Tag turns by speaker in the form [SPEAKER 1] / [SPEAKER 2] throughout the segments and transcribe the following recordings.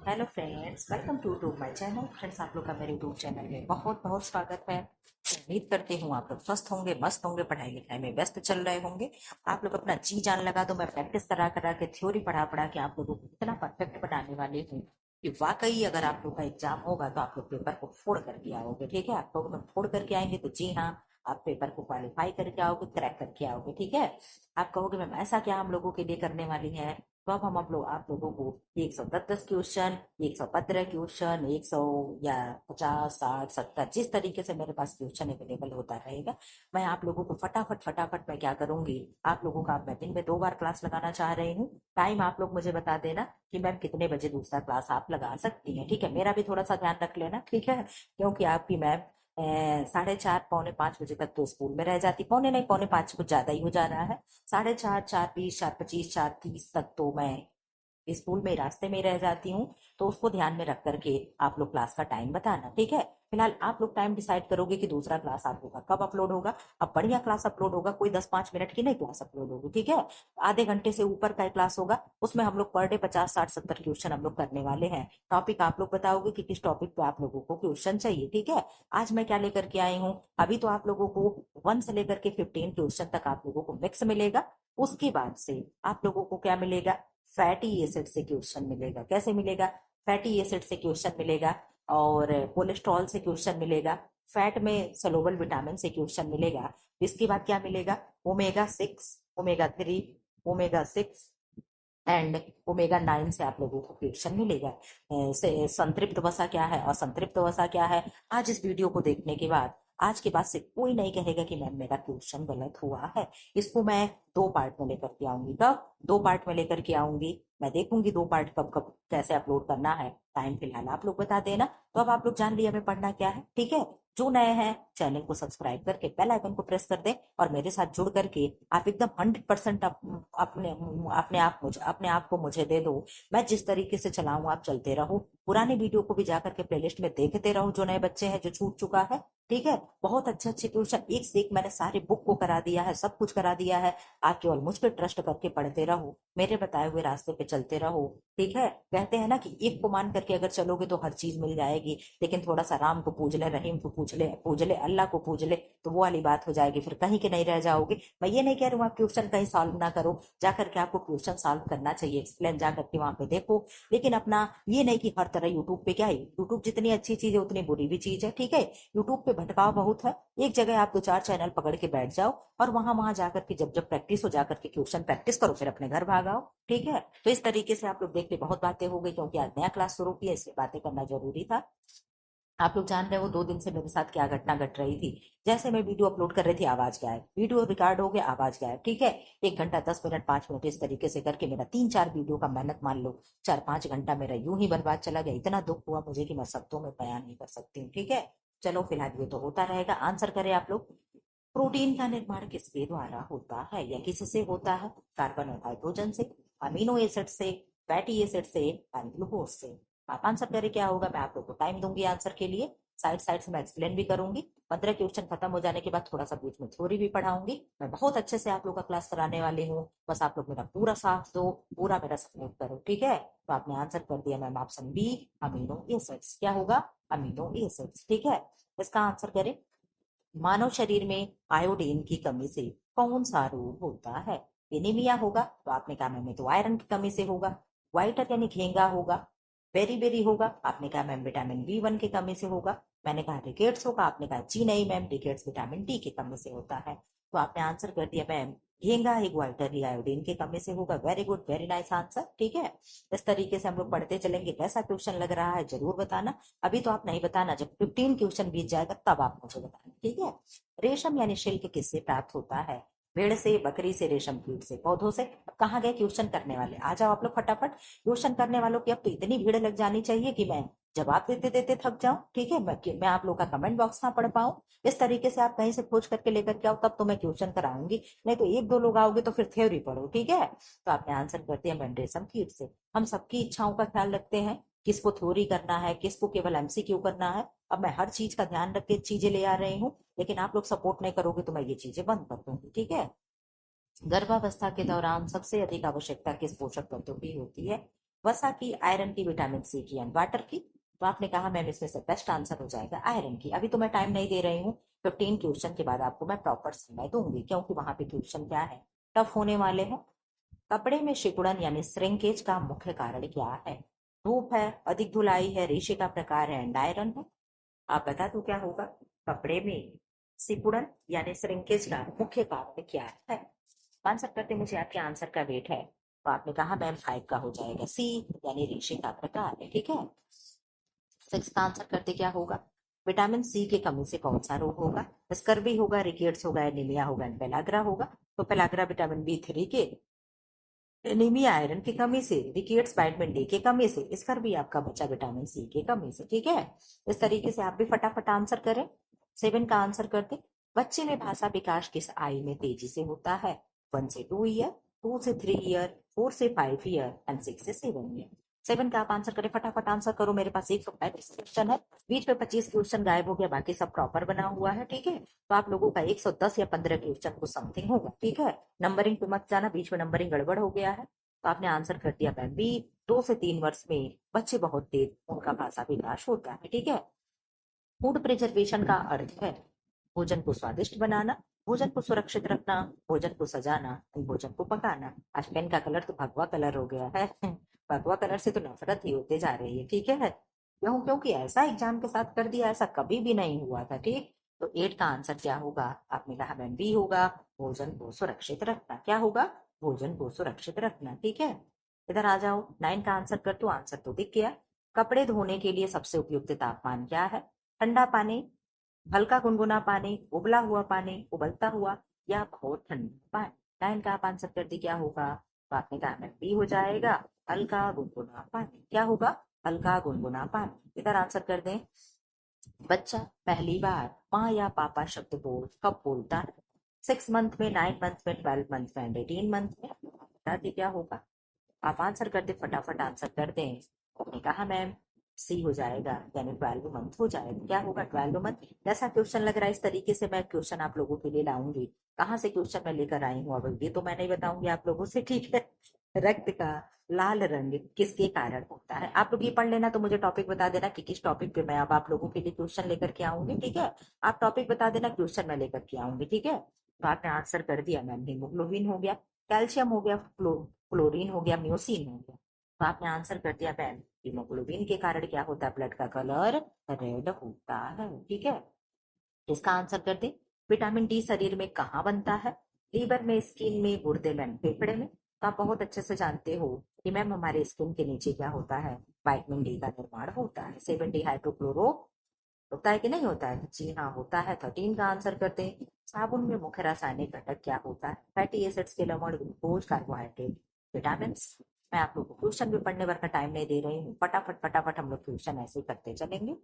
[SPEAKER 1] Hello friends, welcome to my channel. Friends, आप लोग का मेरे यूट्यूब चैनल में बहुत बहुत स्वागत है। उम्मीद करती हूँ आप लोग स्वस्थ होंगे, मस्त होंगे, पढ़ाई लिखाई में व्यस्त चल रहे होंगे। आप लोग अपना जी जान लगा दो, मैं प्रैक्टिस करा करा के, थ्योरी पढ़ा पढ़ा के आप लोगों को इतना परफेक्ट बनाने वाली हूँ कि वाकई अगर आप लोग का एग्जाम होगा तो आप लोग पेपर को फोड़ करके आओगे। ठीक है, आप लोग में फोड़ करके आएंगे तो जी हाँ, आप पेपर को क्वालिफाई करके आओगे, क्रैक करके आओगे। ठीक है, आप कहोगे मैम ऐसा क्या हम लोगों के लिए करने वाली है, तो अब हम आप लोगों को 110 क्वेश्चन, 115 क्वेश्चन, 100 या 50 60 70, जिस तरीके से मेरे पास क्वेश्चन अवेलेबल होता रहेगा, मैं आप लोगों को फटाफट फटाफट मैं क्या करूंगी, आप लोगों का मैं दिन में 2 बार क्लास लगाना चाह रही हूँ। टाइम आप लोग मुझे बता देना कि मैम कितने बजे दूसरा क्लास आप लगा सकती हैं। ठीक है, मेरा भी थोड़ा सा ध्यान रख लेना। ठीक है, क्योंकि आपकी मैम 4:30 पौने 5 बजे तक तो स्कूल में रह जाती, पौने नहीं, पौने 5 कुछ ज्यादा ही हो जा रहा है। 4:30, 4:20, 4:25, 4:30 तक तो मैं स्कूल में रास्ते में रह जाती हूँ। तो उसको ध्यान में रख करके आप लोग क्लास का टाइम बताना। ठीक है, फिलहाल आप लोग टाइम डिसाइड करोगे कि दूसरा क्लास आप लोग का कब अपलोड होगा। अब बढ़िया क्लास अपलोड होगा, कोई 10 5 मिनट की नहीं क्लास अपलोड होगी। ठीक है, आधे घंटे से ऊपर का क्लास होगा, उसमें हम लोग पर डे 50 60 70 क्वेश्चन हम लोग करने वाले हैं। टॉपिक आप लोग बताओगे कि किस टॉपिक पे आप लोगों को क्वेश्चन चाहिए। ठीक है, आज मैं क्या लेकर के आई हूँ, अभी तो आप लोगों को 1 से लेकर के 15 क्वेश्चन तक आप लोगों को मिक्स मिलेगा। उसके बाद से आप लोगों को क्या मिलेगा, फैटी एसिड से क्वेश्चन मिलेगा। कैसे मिलेगा, फैटी एसिड से क्वेश्चन मिलेगा, और कोलेस्ट्रॉल से क्वेश्चन मिलेगा, फैट में सलोबल विटामिन से क्वेश्चन मिलेगा। इसके बाद क्या मिलेगा, omega 6, omega 3, omega 6 and omega 9 से आप लोगों को क्वेश्चन मिलेगा। से संतृप्त वसा क्या है, असंतृप्त वसा क्या है, आज इस वीडियो को देखने के बाद, आज के बाद से कोई नहीं कहेगा कि मैम मेरा क्वेश्चन गलत हुआ है। इसको मैं 2 पार्ट में लेकर के आऊंगी। कब 2 पार्ट में लेकर के आऊंगी, मैं देखूंगी 2 पार्ट कब कब कैसे अपलोड करना है। टाइम फिलहाल आप लोग बता देना। तो अब आप लोग जान लिया हमें पढ़ना क्या है। ठीक है, जो नए हैं चैनल को सब्सक्राइब करके बेल आइकन को प्रेस कर दें, और मेरे साथ जुड़ करके आप एकदम 100% अपने अपने आप को मुझे दे दो। मैं जिस तरीके से चलाऊं आप चलते रहो, पुराने वीडियो को भी जाकर के प्लेलिस्ट में देखते रहो, जो नए बच्चे हैं जो छूट चुका है। ठीक है, बहुत अच्छे अच्छे क्वेश्चन एक से एक मैंने सारे बुक को करा दिया है, सब कुछ करा दिया है। आप केवल मुझ पर ट्रस्ट करके पढ़ते रहो, मेरे बताए हुए रास्ते पे चलते रहो। ठीक है, कहते हैं ना कि एक को मान करके अगर चलोगे तो हर चीज मिल जाएगी, लेकिन थोड़ा सा राम को पूज ले, रहीम को पूज ले, अल्लाह को पूज ले, तो वो वाली बात हो जाएगी, फिर कहीं के नहीं रह जाओगे। मैं ये नहीं कह रही हूँ आप क्वेश्चन कहीं सॉल्व ना करो, जाकर के आपको क्वेश्चन सॉल्व करना चाहिए, एक्सप्लेन जाकर के वहां पे देखो। लेकिन अपना ये नहीं कि हर तरह यूट्यूब पे क्या है, यूट्यूब जितनी अच्छी चीज है उतनी बुरी भी चीज है। ठीक है, यूट्यूब पे भटकाव बहुत है। एक जगह आप 2 4 चैनल पकड़ के बैठ जाओ, और वहां वहां जाकर के जब जब प्रैक्टिस हो जाकर के क्वेश्चन प्रैक्टिस करो, फिर अपने घर भाग आओ। ठीक है, तो इस तरीके से आप लोग देख ले, बहुत बातें हो गई क्योंकि आज नया क्लास शुरू किया, इसलिए बातें करना जरूरी था। आप लोग जान रहे हो 2 दिन से मेरे साथ क्या घटना घट रही थी। जैसे मैं वीडियो अपलोड कर रही थी, आवाज गायब, वीडियो रिकॉर्ड हो गया, आवाज गायब। ठीक है, 1 घंटा 10 मिनट 5 मिनट इस तरीके से करके मेरा 3 4 वीडियो का मेहनत मान लो 4 5 घंटा मेरा यूं ही बर्बाद चला गया। इतना दुख हुआ मुझे कि मैं शब्दों में बयान नहीं कर सकती हूँ। ठीक है, चलो फिलहाल ये तो होता रहेगा। आंसर करें आप लोग, प्रोटीन का निर्माण किसके द्वारा होता है या किससे होता है, कार्बन और हाइड्रोजन से, अमीनो एसिड से, फैटी एसिड से, एंड ग्लूकोज से। आप आंसर करें क्या होगा, मैं आप लोग को टाइम दूंगी आंसर के लिए, साइड साइड से मैं एक्सप्लेन भी करूंगी। 15 क्वेश्चन खत्म हो जाने के बाद थोड़ा सा बीच में थ्योरी भी पढ़ाऊंगी। मैं बहुत अच्छे से आप लोग का क्लास कराने वाली हूँ, बस आप लोग मेरा पूरा साथ दो, पूरा मेरा सपोर्ट करो। ठीक है, तो आपने आंसर कर दिया ma'am, option B, amino acids. क्या होगा, अमीनो एसिड्स। ठीक है, इसका आंसर करें, मानव शरीर में आयोडीन की कमी से कौन सा रोग होता है। एनीमिया होगा, तो आपने कहा मैम ये तो आयरन की कमी से होगा। व्हाइटर यानी घेंगा होगा। बेरी बेरी होगा, आपने कहा मैम विटामिन B1 की कमी से होगा। मैंने कहा रिकेट्स होगा, आपने कहा जी नहीं मैम, रिकेट्स विटामिन D की कमी से होता है। तो आपने आंसर कर दिया मैम, घेंगा ही व्हाइटर ही आयोडीन की कमी से होगा। Very good, very nice answer. ठीक है, इस तरीके से हम लोग पढ़ते चलेंगे। कैसा क्वेश्चन लग रहा है जरूर बताना। अभी तो आप नहीं बताना, जब 15 क्वेश्चन बीत जाएगा तब आप मुझे बताना। ठीक है, रेशम यानी सिल्क किससे प्राप्त होता है, भेड़ से, बकरी से, रेशम कीट से, पौधों से। अब कहाँ गए क्वेश्चन करने वाले, आ जाओ आप लोग फटाफट। क्वेश्चन करने वालों की अब तो इतनी भीड़ लग जानी चाहिए कि मैं जवाब देते देते थक जाऊं। ठीक है, मैं आप लोग का कमेंट बॉक्स ना पढ़ पाऊं। इस तरीके से आप कहीं से खोज करके लेकर के आओ, तब तो मैं क्वेश्चन कराऊंगी। नहीं तो 1 2 लोग आओगे तो फिर थ्योरी पढ़ो। ठीक है, तो आपने आंसर कर दिया मैम, रेशम कीट से। हम सबकी इच्छाओं का ख्याल रखते हैं, किसको थ्योरी करना है, किसको केवल MCQ करना है। अब मैं हर चीज का ध्यान रख के चीजें ले आ रही हूँ, लेकिन आप लोग सपोर्ट नहीं करोगे तो मैं ये चीजें बंद कर दूंगी। ठीक है, गर्भावस्था के दौरान सबसे अधिक आवश्यकता किस पोषक तत्व की होती है, वसा की, आयरन की, विटामिन सी की एंड वाटर की। तो आपने कहा मैम इसमें से बेस्ट आंसर हो जाएगा आयरन की। अभी तो मैं टाइम नहीं दे रही हूँ, 15 क्वेश्चन के बाद आपको मैं प्रॉपर समय दूंगी, क्योंकि वहां पे क्वेश्चन क्या है, टफ होने वाले हैं। कपड़े में सिकुड़न यानी श्रिंकेज का मुख्य कारण क्या है? धूप है, अधिक धुलाई है, रेशे का प्रकार है, एंड आयरन है। आप बता दो क्या होगा। कपड़े में सिकुड़न यानी श्रिंकेज का मुख्य कारण क्या है? आंसर करते मुझे आपके आंसर का वेट है। तो आपने कहा मैम 5 का हो जाएगा सी, यानी रेशे का प्रकार है। ठीक है, 6 का आंसर करते क्या होगा। विटामिन सी की कमी से कौन सा रोग होगा? स्कर्वी होगा, रिकेट्स होगा, एनीमिया होगा, पेलाग्रा होगा। तो पेलाग्रा विटामिन B3 के, एनीमिया आयरन की कमी से, रिकेट्स विटामिन डी की कमी से, स्कर्वी आपका बचा विटामिन सी की कमी से। ठीक है, इस तरीके से आप भी फटाफट आंसर करें। 7 का आंसर करते, बच्चे में भाषा विकास किस आयु में तेजी से होता है? 1 से 2 ईयर, 2 से 3 ईयर, 4 से 5 ईयर एंड 6 से 7 ईयर। 7 का आप आंसर करें, फटाफट आंसर करो। मेरे पास 135 क्वेश्चन है, बीच में 25 क्वेश्चन गायब हो गया, बाकी सब प्रॉपर बना हुआ है। ठीक है, तो आप लोगों का 110 या 15 क्वेश्चन को समथिंग होगा। ठीक है, नंबरिंग पे मत जाना, बीच में नंबरिंग गड़बड़ हो गया है। तो आपने आंसर कर दिया मैम बी, 2 से 3 वर्ष में बच्चे बहुत तेज उनका भाषा विकास होता है। ठीक है, फूड प्रिजर्वेशन का अर्थ है भोजन को स्वादिष्ट बनाना, भोजन को सुरक्षित रखना, भोजन को सजाना, भोजन को पकाना। आज पेन का कलर तो भगवा कलर हो गया है। भगवा कलर से तो नफरत ही होते जा रही है। ठीक है, क्यों? क्योंकि ऐसा एग्जाम के साथ कर दिया, ऐसा कभी भी नहीं हुआ था। ठीक, तो 8 का आंसर क्या होगा? आपने कहा मैम बी होगा, भोजन को सुरक्षित रखना। क्या होगा? भोजन को सुरक्षित रखना। ठीक है, इधर आ जाओ, 9 का आंसर कर दो। आंसर तो दिख गया। कपड़े धोने के लिए सबसे उपयुक्त तापमान क्या है? ठंडा पानी, हल्का गुनगुना पानी, उबला हुआ पानी, उबलता हुआ, या बहुत ठंडा पानी। 9 का आप आंसर कर दी, क्या होगा? तो आपने कहा मैम बी हो जाएगा, हल्का गुनगुना पानी। क्या होगा? हल्का गुनगुना पानी। इधर आंसर कर दें, बच्चा पहली बार माँ या पापा शब्द कब बोलता है? 6 मंथ में, 9 मंथ में, 12 मंथ में, 18 मंथ में। बता दी क्या होगा। आप आंसर कर दे, फटाफट आंसर कर दें। आपने कहा मैम सी हो जाएगा, यानी 12 मंथ हो जाएगा। क्या होगा? 12 मंथ। जैसा क्वेश्चन लग रहा है, इस तरीके से मैं क्वेश्चन आप लोगों के लिए लाऊंगी। कहाँ से क्वेश्चन मैं लेकर आई हूँ अब ये तो मैं नहीं बताऊंगी आप लोगों से। ठीक है, रक्त का लाल रंग किसके कारण होता है? आप लोग ये पढ़ लेना, तो मुझे टॉपिक बता देना कि किस टॉपिक पे मैं अब आप लोगों के लिए क्वेश्चन लेकर के आऊंगी। ठीक है, आप टॉपिक बता देना, क्वेश्चन मैं लेकर के आऊंगी। ठीक है, तो आपने आंसर कर दिया मैम, हीमोग्लोबिन हो गया, कैल्शियम हो गया, क्लोरीन हो गया, म्योसिन हो गया। तो आपने आंसर कर दिया मैम, हीमोग्लोबिन के कारण क्या होता है? ब्लड का कलर रेड होता है। ठीक है, इसका आंसर कर दे, विटामिन डी शरीर में कहाँ बनता है? लीवर में, स्किन में, गुर्दे में, फेफड़े में। तो आप बहुत अच्छे से जानते हो कि मैम हमारे स्किन के नीचे क्या होता है? विटामिन डी का निर्माण होता है। 7 डिहाइड्रोक्लोरो होता है कि नहीं होता है? जी हाँ, होता है। 13 का आंसर करते हैं, साबुन में मुख्य रासायनिक घटक क्या होता है? फैटी एसिड्स के लवण, ग्लूकोज, कार्बोहाइड्रेट, विटामिन। मैं आप लोग को क्वेश्चन भी पढ़ने भर का टाइम नहीं दे रही हूँ, फटाफट फटाफट हम लोग क्वेश्चन ऐसे ही करते चलेंगे,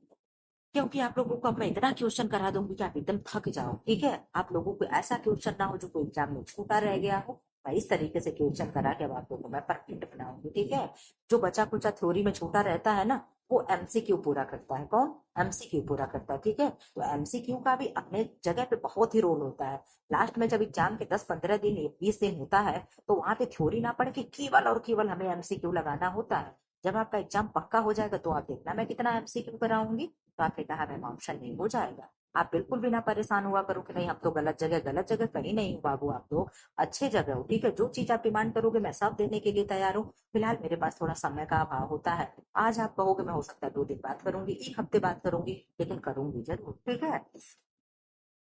[SPEAKER 1] क्योंकि आप लोगों को अब मैं इतना क्वेश्चन करा दूंगी कि आप एकदम थक जाओ। ठीक है, आप लोगों को ऐसा क्वेश्चन ना हो जो कोई एग्जाम में छूटा रह गया हो। मैं इस तरीके से क्वेश्चन करा के अब आप लोगों को मैं परफेक्ट बनाऊंगी। ठीक है, जो बचा कुचा थ्योरी में छूटा रहता है ना, वो एमसीक्यू पूरा करता है। कौन? एमसीक्यू पूरा करता है। ठीक है, तो एमसीक्यू का भी अपने जगह पे बहुत ही रोल होता है। लास्ट में जब एग्जाम के 10-15 दिन, 20 दिन होता है, तो वहां पे थ्योरी ना पढ़ के केवल और केवल हमें एमसीक्यू लगाना होता है। जब आपका एग्जाम पक्का हो जाएगा तो आप देखना मैं कितना एमसीक्यू कराऊंगी। तो आपने कहा मैम ऑप्शन नहीं हो जाएगा। आप बिल्कुल भी ना परेशान हुआ करो कि नहीं हम तो गलत जगह, गलत जगह कहीं नहीं हूँ बाबू, आप तो अच्छे जगह हो। ठीक है, जो चीज आप डिमांड करोगे मैं सब देने के लिए तैयार हूँ। फिलहाल मेरे पास थोड़ा समय का अभाव होता है। आज आप कहोगे मैं हो सकता है 2 दिन बात करूंगी, 1 हफ्ते बात करूंगी, लेकिन करूंगी जरूर। ठीक है,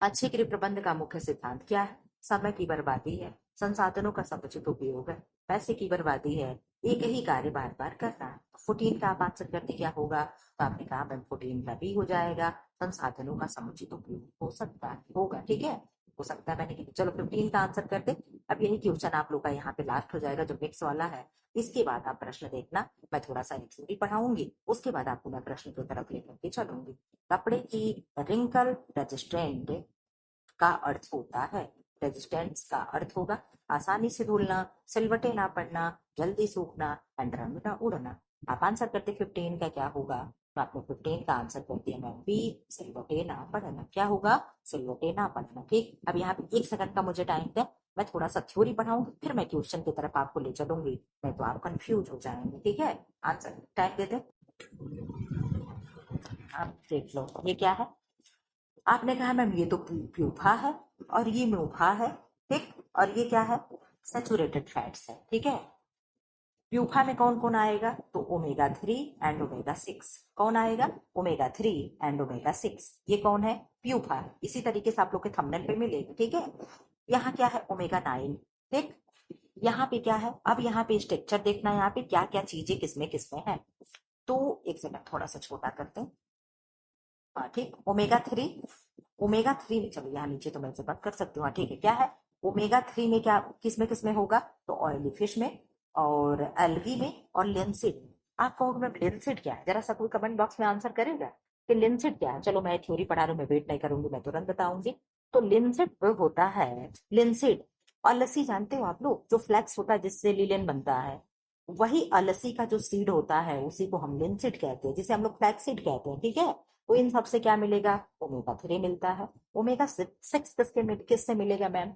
[SPEAKER 1] अच्छे गृह प्रबंध का मुख्य सिद्धांत क्या है? समय की बर्बादी है, संसाधनों का समुचित उपयोग है, पैसे की बर्बादी है, एक ही कार्य बार बार करना। 14 का आप आंसर करते क्या होगा? तो आपने कहा मैम 14 का भी हो जाएगा, संसाधनों का समुचित उपयोग हो सकता है, होगा। ठीक है, हो सकता है, मैंने कहा चलो 15 का आंसर करते। अब यही क्वेश्चन आप लोग का यहाँ पे लास्ट हो जाएगा, जो मिक्स वाला है। इसके बाद आप प्रश्न देखना, मैं थोड़ा सा एक थ्योरी पढ़ाऊंगी, उसके बाद आपको मैं प्रश्न की तरफ लेकर के चलूंगी। कपड़े की रिंकल रेजिस्टेंट का अर्थ होता है, रेजिस्टेंस का अर्थ होगा आसानी से धुलना, सिलवटे ना पड़ना, जल्दी सूखना, एंड रंग ना उड़ना। आप आंसर करते 15 का क्या होगा? तो आपने 15 का आंसर कर दिया मैम बी, सिलवटे ना पड़ना। क्या होगा? सिलवटे ना पड़ना। ठीक, अब यहाँ पे 1 सेकंड का मुझे टाइम दे, मैं थोड़ा सा थ्योरी पढ़ाऊंगी, फिर मैं क्वेश्चन की तरफ आपको ले चलूंगी, नहीं तो आप कंफ्यूज हो जाएंगे। ठीक है, आंसर टाइम दे दे। आप देख लो ये क्या है। आपने कहा मैम ये तो प्यूफा है और ये म्यूफा है, ठीक, और ये क्या है, सेचुरेटेड फैट्स है। ठीक है, प्यूफा में कौन कौन आएगा, तो ओमेगा 3 एंड ओमेगा 6। कौन आएगा, ओमेगा 3 एंड ओमेगा 6। ये कौन है, प्यूफा है। इसी तरीके से आप लोग के थंबनेल पे मिलेगी। ठीक है, यहाँ क्या है, ओमेगा 9। ठीक, यहाँ पे क्या है, अब यहाँ पे स्ट्रक्चर देखना है, यहाँ पे क्या क्या चीजें किसमें किसमें है। तो एक सेकंड थोड़ा सा छोटा करते हैं। हाँ ठीक, ओमेगा 3 में चलो यहाँ नीचे तो मैं से बात कर सकती हूँ। हाँ ठीक है, क्या है, ओमेगा 3 में क्या किसमें होगा, तो ऑयली फिश में और एल्गी में और लिंसिड। आप कहोगे मैम लिंसिड क्या है, जरा सा कोई कमेंट बॉक्स में आंसर करेगा कि लिंसिड क्या है। चलो मैं थ्योरी पढ़ा रही हूँ, मैं वेट नहीं करूंगी, मैं तुरंत बताऊंगी। तो लिंसिड वो होता है, लिंसिड अलसी जानते हो आप लोग, जो फ्लैक्स होता है जिससे लिलेन बनता है, वही अलसी का जो सीड होता है उसी को हम लिंसिड कहते हैं, जिसे हम लोग फ्लैक्सीड कहते हैं। ठीक है, तो इन सबसे क्या मिलेगा, ओमेगा 3 मिलता है। ओमेगा 6 किससे मिलेगा मैम,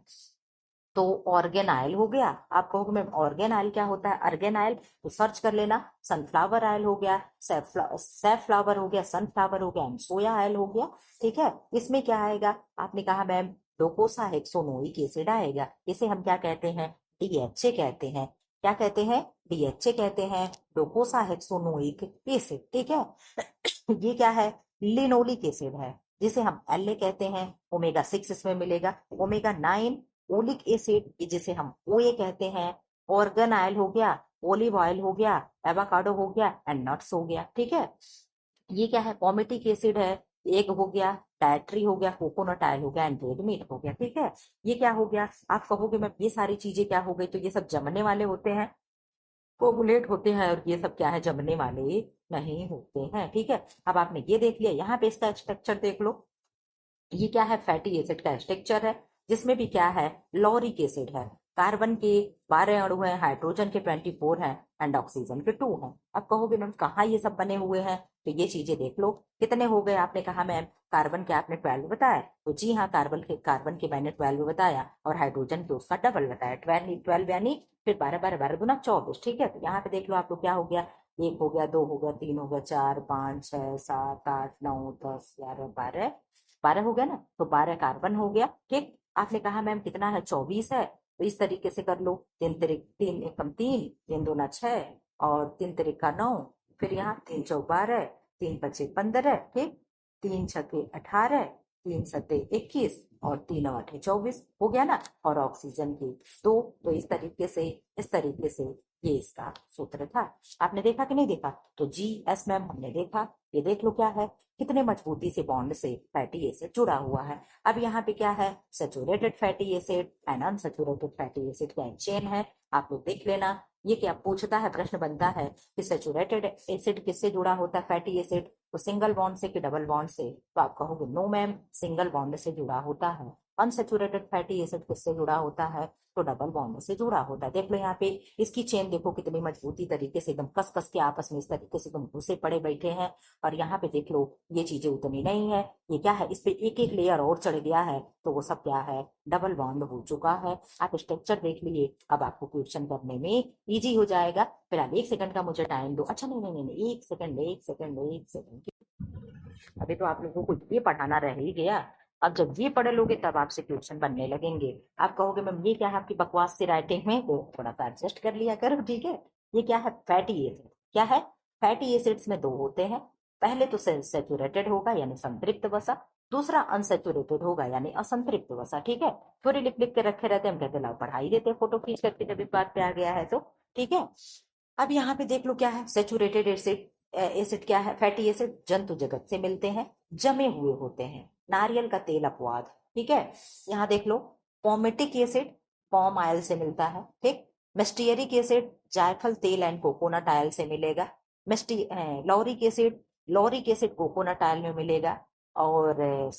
[SPEAKER 1] तो ऑर्गेन ऑयल हो गया। आप कहोगे मैम ऑर्गेन ऑयल क्या होता है, अर्गेन ऑयल तो सर्च कर लेना, सनफ्लावर ऑयल हो गया, सैफफ्लावर हो गया, सनफ्लावर हो गया एंड सोया ऑयल हो गया। ठीक है, इसमें क्या आएगा, आपने कहा मैम डोकोसा हेक्सोनोइक एसिड आएगा। इसे हम क्या कहते हैं, डीएचए कहते हैं। क्या कहते हैं, डीएचए कहते हैं, डोकोसा हेक्सोनोइक एसिड। ठीक है, ये क्या है, लिनोलिक एसिड है, जिसे हम एल कहते हैं। ओमेगा 6 इसमें मिलेगा, ओमेगा 9 ओलिक एसिड जिसे हम ओए कहते हैं, ऑर्गन ऑयल हो गया, ओलिव ऑयल हो गया, एवोकाडो हो गया एंड नट्स हो गया। ठीक है, ये क्या है, पॉमेटिक एसिड है, एग हो गया, डायट्री हो गया, कोकोनट ऑयल हो गया एंड रेड मीट हो गया। ठीक है, ये क्या हो गया, आप कहोगे मैं ये सारी चीजें क्या हो गई, तो ये सब जमने वाले होते हैं, कोगुलेट होते हैं, और ये सब क्या है, जमने वाले नहीं होते हैं। ठीक है, अब आपने ये देख लिया, यहाँ पे इसका स्ट्रक्चर देख लो। ये क्या है, फैटी एसिड का स्ट्रक्चर है, जिसमें भी क्या है, लॉरिक एसिड है। कार्बन के 12 अणु हैं, हाइड्रोजन के 24 हैं एंड ऑक्सीजन के 2 हैं। अब कहोगे मैम कहाँ ये सब बने हुए हैं, तो ये चीजें देख लो कितने हो गए। आपने कहा मैम कार्बन के आपने 12 बताया, तो जी हाँ, कार्बन के मैंने 12 बताया और हाइड्रोजन के उसका डबल बताया, 12 यानी फिर 12 12 12 दूना 24। ठीक है, तो यहाँ पे देख लो आप लोग क्या हो गया, 1 हो गया, 2 हो गया, 3 हो गया, 4 5 6 7 8 9 10 11 12, 12 हो गया ना, तो 12 कार्बन हो गया। ठीक, आपने कहा मैम कितना है, 24 है, तो इस तरीके से कर लो, 3 तीन दूना 6 और 3 तिरिका 9, फिर यहाँ 3 चौक 12, 3 पचे 15। ठीक, 3 छके 18, 3 सते 21 और 3 8 24 हो गया ना, और ऑक्सीजन की 2। तो इस तरीके से ये इसका सूत्र था। आपने देखा कि नहीं देखा, तो जी एस मैम हमने देखा। ये देख लो क्या है, कितने मजबूती से बॉन्ड से फैटी एसिड जुड़ा हुआ है। अब यहाँ पे क्या है, saturated fatty acid and unsaturated fatty acid का एक चेन है। आप लोग देख लेना, ये क्या पूछता है, प्रश्न बनता है कि सेचुरेटेड एसिड किससे जुड़ा होता है, फैटी एसिड, तो सिंगल बॉन्ड से कि डबल बॉन्ड से, तो आप कहोगे नो मैम, सिंगल बॉन्ड से जुड़ा होता है। अनसेचुरेटेड फैटी एसिड किससे जुड़ा होता है, तो डबल बॉन्ड से जुड़ा होता है। देख लो यहाँ पे इसकी चेन देखो कितनी मजबूती तरीके से एकदम कस कस के आपस में इस तरीके से एकदम घुसे पड़े बैठे हैं। और यहाँ पे देख लो ये चीजें उतनी नहीं है, ये क्या है, इस पे एक एक लेयर और चढ़ गया है, तो वो सब क्या है, डबल बॉन्ड हो चुका है। आप स्ट्रक्चर देख लिए, अब आपको क्वेश्चन करने में इजी हो जाएगा। फिर आप 1 सेकंड का मुझे टाइम दो। अच्छा नहीं नहीं नहीं नहीं, 1 सेकंड 1 सेकंड 1 सेकंड, अभी तो आप लोगों को ये पढ़ाना रह ही गया। अब जब ये पढ़ लोगे तब आपसे क्वेश्चन बनने लगेंगे। आप कहोगे मैम ये क्या है आपकी बकवास सी राइटिंग में, तो थोड़ा सा एडजस्ट कर लिया करो। ठीक है, ये क्या है, फैटी एसिड। क्या है, फैटी एसिड्स में 2 होते हैं। पहले तो सेचुरेटेड होगा यानी संतृप्त वसा, दूसरा अनसेचुरेटेड होगा यानी असंतृप्त वसा। ठीक है, थोड़ी लिख लिख के रखे रहते हैं, हम कहते लाओ पढ़ाई देते फोटो खींच करके, जब इस बात पे आ गया है तो। ठीक है, अब यहाँ पे देख लो क्या है, सेचुरेटेड एसिड। एसिड क्या है, फैटी एसिड जंतु जगत से मिलते हैं, जमे हुए होते हैं, नारियल का तेल अपवाद। ठीक है, यहाँ देख लो, पोमेटिक एसिड पॉम ऑयल से मिलता है। ठीक, मेस्टियरिक एसिड जायफल तेल एंड कोकोनट ऑयल से मिलेगा। मेस्टी लॉरिक एसिड कोकोनट ऑयल में मिलेगा। और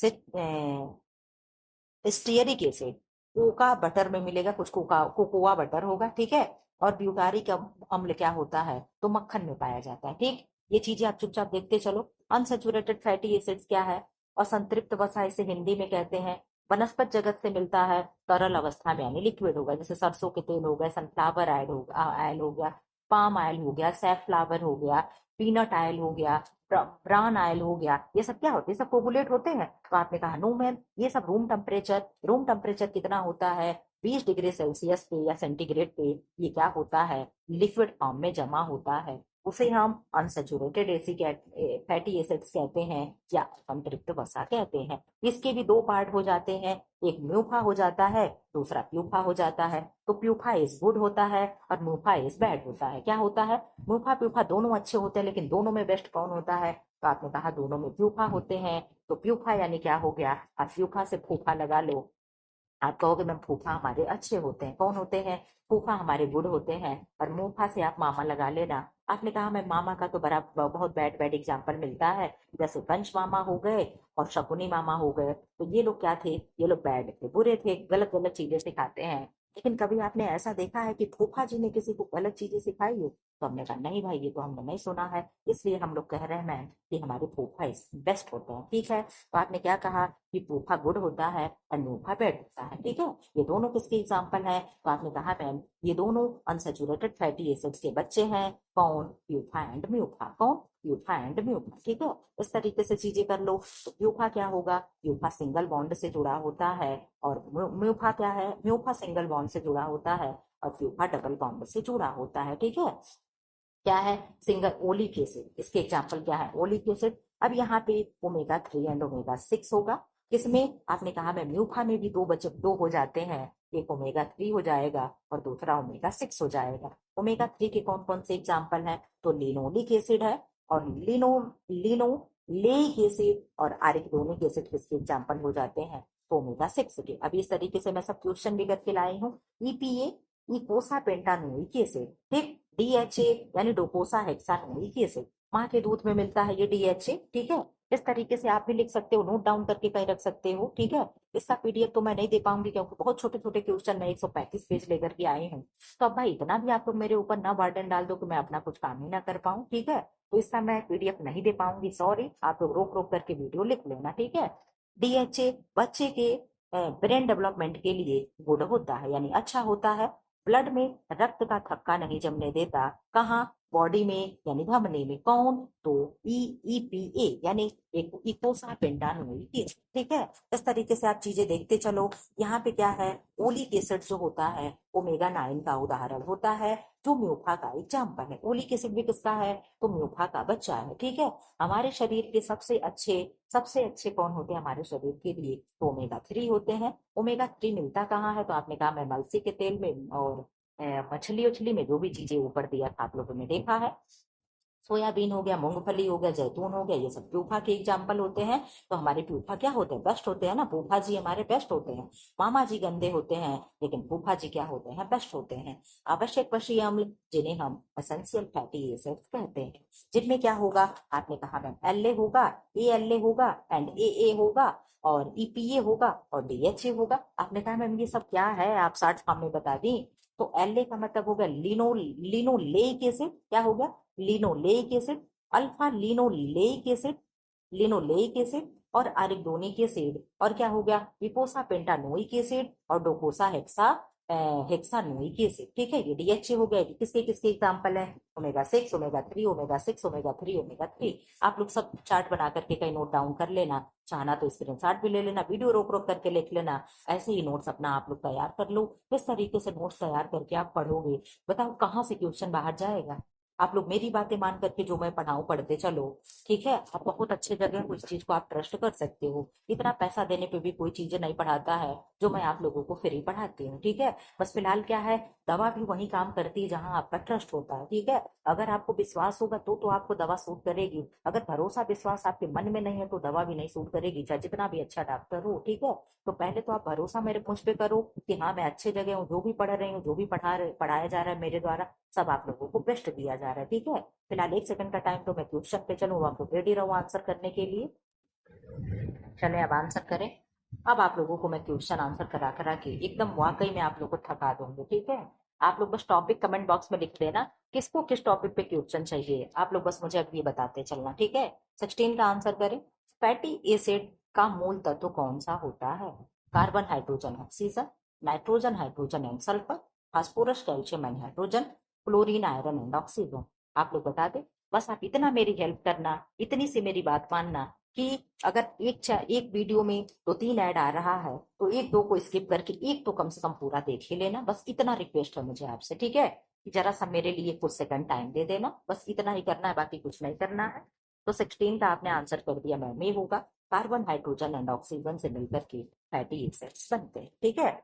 [SPEAKER 1] स्टीयरिक एसिड कोका बटर में मिलेगा, कुछ कोकोआ बटर होगा। ठीक है, और ब्यूटारिक अम्ल क्या होता है, तो मक्खन में पाया जाता है। ठीक, ये चीजें आप चुपचाप देखते चलो। अनसेचुरेटेड फैटी एसिड्स क्या है, और संतृप्त वसा इसे हिंदी में कहते हैं, वनस्पत जगत से मिलता है तरल अवस्था में, यानी लिक्विड होगा, जैसे सरसों के तेल हो गए, सनफ्लावर ऑयल हो गया, पाम ऑयल हो गया, सैफफ्लावर हो गया, पीनट ऑयल हो गया, ब्राउन ऑयल हो गया। ये सब क्या होते हैं? सब कोगुलेट होते हैं। तो आपने कहा नो मैम, ये सब रूम टेम्परेचर कितना होता है? 20 डिग्री सेल्सियस पे या सेंटीग्रेड पे ये क्या होता है? लिक्विड फॉर्म में जमा होता है। उसे हम अनसेचुरेटेड फैटी एसिड्स कहते हैं या संतृप्त वसा कहते हैं। इसके भी दो पार्ट हो जाते हैं, एक म्यूफा हो जाता है, दूसरा प्यूफा हो जाता है। तो प्यूफा इज गुड होता है और म्यूफा इज बैड होता है। क्या होता है? म्यूफा प्यूफा दोनों अच्छे होते हैं, लेकिन दोनों में बेस्ट कौन होता है? तो आपने कहा दोनों में प्यूफा होते हैं। तो प्यूफा यानी क्या हो गया? आप प्यूफा से फूफा लगा लो। आप कहोगे मैम फूफा हमारे अच्छे होते हैं, कौन होते हैं? फूफा हमारे गुड होते हैं। और मूफा से आप मामा लगा लेना। आपने कहा मैं मामा का तो बड़ा बहुत बैड बैड एग्जाम्पल मिलता है, जैसे पंच मामा हो गए और शकुनी मामा हो गए। तो ये लोग क्या थे? ये लोग बैड थे, बुरे थे, गलत गलत चीजें सिखाते हैं। लेकिन कभी आपने ऐसा देखा है कि फूफा जी ने किसी को गलत चीजें सिखाई हो? तो हमने कहा नहीं भाई, ये तो हमने नहीं सुना है। इसलिए हम लोग कह रहे हैं मैम कि हमारे फूफा बेस्ट होते हैं। ठीक है, तो आपने क्या कहा कि फूफा गुड होता है और मूफा बैड होता है। ठीक है, ये दोनों किसके एग्जाम्पल है? तो आपने कहा मैम ये दोनों अनसेचुरेटेड फैटी एसिड्स के बच्चे हैं। कौन? PUFA and MUFA. कौन? PUFA and MUFA. ठीक है, इस तरीके से चीजें कर लो। तो प्यूफा क्या होगा? प्यूफा सिंगल बॉन्ड से जुड़ा होता है। और म्यूफा क्या है? म्यूफा सिंगल बॉन्ड से जुड़ा होता है और प्यूफा डबल बॉन्ड से जुड़ा होता है। ठीक है, क्या है? Single oleic acid. इसके एग्जाम्पल क्या है? Oleic acid. अब यहाँ पे ओमेगा 3 एंड ओमेगा 6 होगा। किसमें? आपने कहा मैं म्यूफा में भी दो हो जाते हैं। एक ओमेगा 3 हो जाएगा और दूसरा ओमेगा 6 हो जाएगा। ओमेगा 3 के कौन कौन से एग्जाम्पल हैं? तो लिनोलिक एसिड है और लिनोलेइक एसिड और आरिकडोनिक एसिड किसके एग्जाम्पल हो जाते हैं? तो ओमेगा 6 के। अब इस तरीके से मैं सब क्वेश्चन भी करके लाई हूँ। EPA, eicosa pentanoic acid. ठीक, डीएचए यानी डोकोसा हेक्सानोइक एसिड, माँ के दूध में मिलता है ये डीएचए। ठीक है, इस तरीके से आप भी लिख सकते हो, नोट डाउन करके कहीं रख सकते हो। ठीक है, इसका पीडीएफ तो मैं नहीं दे पाऊंगी क्योंकि बहुत छोटे छोटे क्वेश्चन मैं 135 पेज लेकर के आई हूँ। तो अब भाई इतना भी आप लोग मेरे ऊपर ना बर्डन डाल दो कि मैं अपना कुछ काम ही ना कर पाऊँ। ठीक है, तो इसका मैं पीडीएफ नहीं दे पाऊंगी, सॉरी। आप लोग रोक रोक करके वीडियो लिख लेना। ठीक है, डीएचए बच्चे के ब्रेन डेवलपमेंट के लिए गुड होता है, यानी अच्छा होता है। ब्लड में रक्त का थक्का नहीं जमने देता। कहाँ? बॉडी में यानी धमनी में। कौन? तो ईपीए यानी एक इकोसा पेंटानोइक एसिड। ठीक है, इस तरीके से आप चीजें देखते चलो। यहाँ पे क्या है? ओलिक एसिड जो होता है ओमेगा 9 का उदाहरण होता है, जो म्यूफा का एग्जाम्पल है। ओलिक एसिड भी किसका है? तो म्यूफा का बच्चा है। ठीक है, हमारे शरीर के सबसे अच्छे कौन होते हैं हमारे शरीर के लिए? तो ओमेगा 3 होते हैं। ओमेगा 3 मिलता कहाँ है? तो आपने कहा मैं मलसी के तेल में और मछली उछली में, जो भी चीजें ऊपर दिया था आप लोगों ने देखा है। सोयाबीन हो गया, मूंगफली हो गया, जैतून हो गया, ये सब प्यूफा के एग्जाम्पल होते हैं। तो हमारे प्यूफा क्या होते हैं? बेस्ट होते हैं ना। फूफा जी हमारे बेस्ट होते हैं, मामा जी गंदे होते हैं, लेकिन फूफा जी क्या होते हैं? बेस्ट होते हैं। आवश्यक पशी अम्ल जिन्हें हम एसेंशियल फैटी एसिड्स कहते हैं, जिनमें क्या होगा? आपने कहा मैम एल ए होगा, ए होगा एंड ए होगा और ईपीए होगा और डीएचए होगा। आपने कहा मैम ये सब क्या है, आप शॉर्ट फॉर्म में बता दी। तो एल ए का मतलब हो गया लिनोलेइक एसिड। क्या हो गया? Linoleic acid. Alpha linoleic acid और अरिगडोनिक एसिड। और क्या हो गया? विपोसा पेंटानोइक एसिड और डोकोसा हेक्सानोइक एसिड। ठीक है, ये डीएचए हो गया। किसके किसके एग्जाम्पल है? Omega 6 omega 3 omega 6 omega 3 omega 3। आप लोग सब चार्ट बना करके कहीं नोट डाउन कर लेना, चाहना तो स्क्रीनशॉट भी ले लेना, वीडियो रोक रोक करके लिख लेना। ऐसे ही नोट्स अपना आप लोग तैयार कर लो। किस तरीके से नोट्स तैयार करके आप पढ़ोगे? बताओ कहाँ से क्वेश्चन बाहर जाएगा? आप लोग मेरी बातें मान करके जो मैं पढ़ाऊं पढ़ते चलो। ठीक है, आप बहुत अच्छे जगह हो, इस चीज को आप ट्रस्ट कर सकते हो। इतना पैसा देने पे भी कोई चीजें नहीं पढ़ाता है जो मैं आप लोगों को फ्री पढ़ाती हूँ। ठीक है, बस फिलहाल क्या है, दवा भी वही काम करती है जहां आपका ट्रस्ट होता है। ठीक है, अगर आपको विश्वास होगा तो आपको दवा सूट करेगी। अगर भरोसा विश्वास आपके मन में नहीं है तो दवा भी नहीं सूट करेगी, चाहे जितना भी अच्छा डॉक्टर हो। ठीक है, तो पहले तो आप भरोसा मेरे मुझ पे करो कि हाँ मैं अच्छे जगह हूँ, जो भी पढ़ रही हूँ, जो भी पढ़ाया जा रहा है मेरे द्वारा, सब आप लोगों को बेस्ट दिया जा रहा है। ठीक है, फिलहाल 1 सेकंड का टाइम तो मैं क्वेश्चन पे चलूँ, आप लोग रेडी रहो आंसर करने के लिए। चले अब आंसर करें। अब आप लोगों को मैं क्वेश्चन आंसर करा करा के एकदम वाकई में आप लोग को थका दूंगी। ठीक है, आप लोग बस टॉपिक कमेंट बॉक्स में लिख देना किसको किस टॉपिक पे क्वेश्चन चाहिए। आप लोग बस मुझे अब ये बताते चलना। ठीक है, 16 का आंसर करें। फैटी एसिड का मूल तत्व कौन सा होता है? Carbon hydrogen oxygen, nitrogen hydrogen and sulphur, phosphorus calcium and hydrogen, chlorine iron and oxygen. आप लोग बता दे। बस आप इतना मेरी हेल्प करना, इतनी सी मेरी बात मानना कि अगर एक वीडियो में 2-3 ऐड आ रहा है तो एक दो को स्किप करके एक तो कम से कम पूरा देख ही लेना। बस इतना रिक्वेस्ट है मुझे आपसे, ठीक है? कि जरा सा मेरे लिए कुछ सेकंड टाइम दे देना, बस इतना ही करना है, बाकी कुछ नहीं करना है। तो 16 का आपने आंसर कर दिया मैम, ये होगा कार्बन हाइड्रोजन एंड ऑक्सीजन से मिलकर के फैटी एसिड्स बनते हैं, ठीक है?